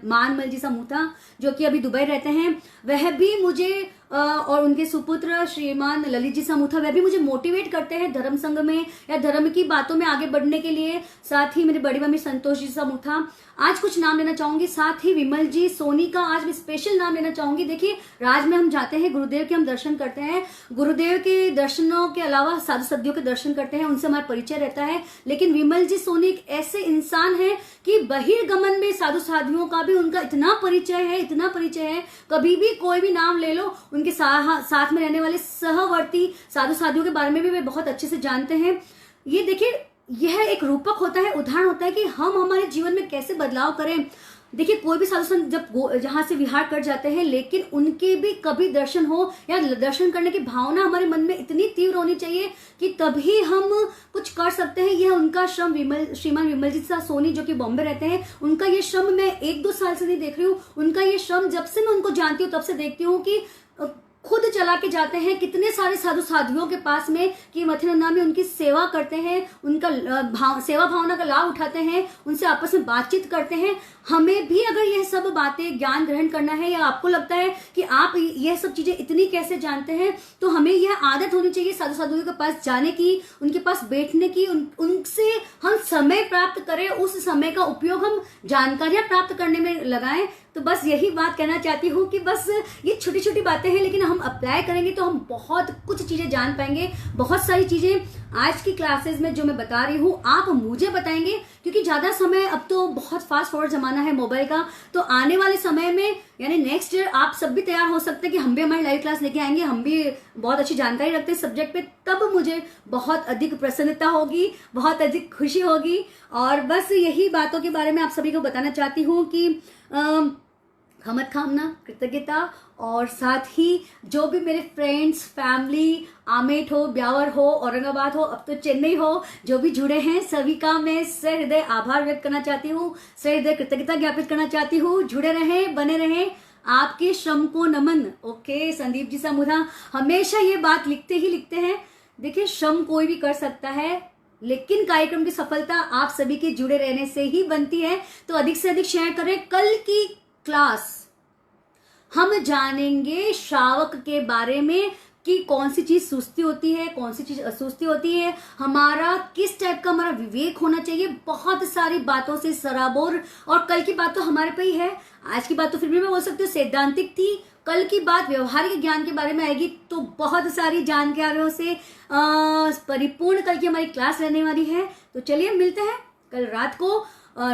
मानमल जी मूथा, जो कि अभी दुबई रहते हैं, वह भी मुझे और उनके सुपुत्र श्रीमान ललित जी मूथा, वह भी मुझे मोटिवेट करते हैं धर्म संघ में या धर्म की बातों में आगे बढ़ने के लिए। साथ ही मेरी बड़ी मम्मी संतोष जी मूथा, आज कुछ नाम लेना चाहूंगी। साथ ही विमल जी सोनी का आज मैं स्पेशल नाम लेना चाहूंगी। देखिए राज में हम जाते हैं, गुरुदेव के हम दर्शन करते हैं, गुरुदेव के दर्शनों के अलावा साधु सदियों के दर्शन करते हैं, उनसे हमारा परिचय रहता है। लेकिन विमल जी सोनी एक ऐसे इंसान है कि बहिर्गमन में साधु साधियों का भी उनका इतना परिचय है, कभी भी कोई भी नाम ले लो, उनके साथ में रहने वाले सहवर्ती साधु साधियों के बारे में भी वे बहुत अच्छे से जानते हैं। ये देखिए यह एक रूपक होता है, उदाहरण होता है कि हम हमारे जीवन में कैसे बदलाव करें। देखिए कोई भी साधु संत जब जहां से विहार कर जाते हैं, लेकिन उनके भी कभी दर्शन हो या दर्शन करने की भावना हमारे मन में इतनी तीव्र होनी चाहिए कि तभी हम कुछ कर सकते हैं। यह उनका श्रम श्रीमान विमल जी सोनी जो कि बॉम्बे रहते हैं, उनका ये श्रम मैं 1-2 साल से नहीं देख रही हूँ, उनका ये श्रम जब से मैं उनको जानती हूँ तब से देखती हूँ कि खुद चला के जाते हैं कितने सारे साधु साधुओं के पास में, कि मथुरा में उनकी सेवा करते हैं, उनका सेवा भावना का लाभ उठाते हैं, उनसे आपस में बातचीत करते हैं। हमें भी अगर यह सब बातें ज्ञान ग्रहण करना है, या आपको लगता है कि आप यह सब चीजें इतनी कैसे जानते हैं, तो हमें यह आदत होनी चाहिए साधु साधुओं के पास जाने की, उनके पास बैठने की, उनसे हम समय प्राप्त करें, उस समय का उपयोग हम जानकारियां प्राप्त करने में लगाएं। तो बस यही बात कहना चाहती हूँ कि बस ये छोटी छोटी बातें हैं, लेकिन हम अप्लाई करेंगे तो हम बहुत कुछ चीजें जान पाएंगे। बहुत सारी चीजें आज की क्लासेस में जो मैं बता रही हूँ आप मुझे बताएंगे, क्योंकि ज्यादा समय, अब तो बहुत फास्ट फॉरवर्ड जमाना है मोबाइल का, तो आने वाले समय में यानी नेक्स्ट ईयर आप सब भी तैयार हो सकते हैं कि हम भी हमारी लाइव क्लास लेके आएंगे, हम भी बहुत अच्छी जानकारी रखते हैं सब्जेक्ट पे, तब मुझे बहुत अधिक प्रसन्नता होगी, बहुत अधिक खुशी होगी। और बस यही बातों के बारे में आप सभी को बताना चाहती हूँ कि हमत खामना, कृतज्ञता, और साथ ही जो भी मेरे फ्रेंड्स, फैमिली, आमेठ हो, ब्यावर हो, औरंगाबाद हो, अब तो चेन्नई हो, जो भी जुड़े हैं सभी का मैं सहृदय आभार व्यक्त करना चाहती हूँ, सहृदय कृतज्ञता ज्ञापित करना चाहती हूँ। जुड़े रहें, बने रहें, आपके श्रम को नमन। ओके, संदीप जी सामुदा हमेशा ये बात लिखते ही लिखते हैं। देखिए, श्रम कोई भी कर सकता है, लेकिन कार्यक्रम की सफलता आप सभी के जुड़े रहने से ही बनती है। तो अधिक से अधिक शेयर करें। कल की क्लास हम जानेंगे श्रावक के बारे में कि कौन सी चीज सुस्ती होती है, कौन सी चीज असुस्ती होती है, हमारा किस टाइप का हमारा विवेक होना चाहिए, बहुत सारी बातों से सराबोर। और कल की बात तो हमारे पे ही है, आज की बात तो फिर भी मैं बोल सकती हूँ सैद्धांतिक थी, कल की बात व्यवहारिक ज्ञान के बारे में आएगी। तो बहुत सारी जानकारियों से परिपूर्ण कल की हमारी क्लास रहने वाली है। तो चलिए मिलते हैं कल रात को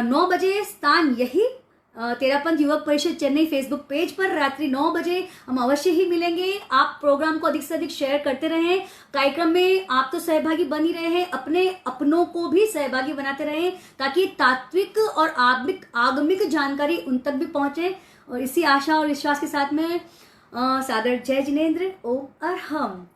9 बजे, स्थान यही तेरापंथ युवक परिषद चेन्नई फेसबुक पेज पर, रात्रि 9 बजे हम अवश्य ही मिलेंगे। आप प्रोग्राम को अधिक से अधिक शेयर करते रहें। कार्यक्रम में आप तो सहभागी बन ही रहे हैं, अपने अपनों को भी सहभागी बनाते रहें, ताकि तात्विक और आगमिक जानकारी उन तक भी पहुंचे। और इसी आशा और विश्वास के साथ में सादर जय जिनेन्द्र, ओम अरहम।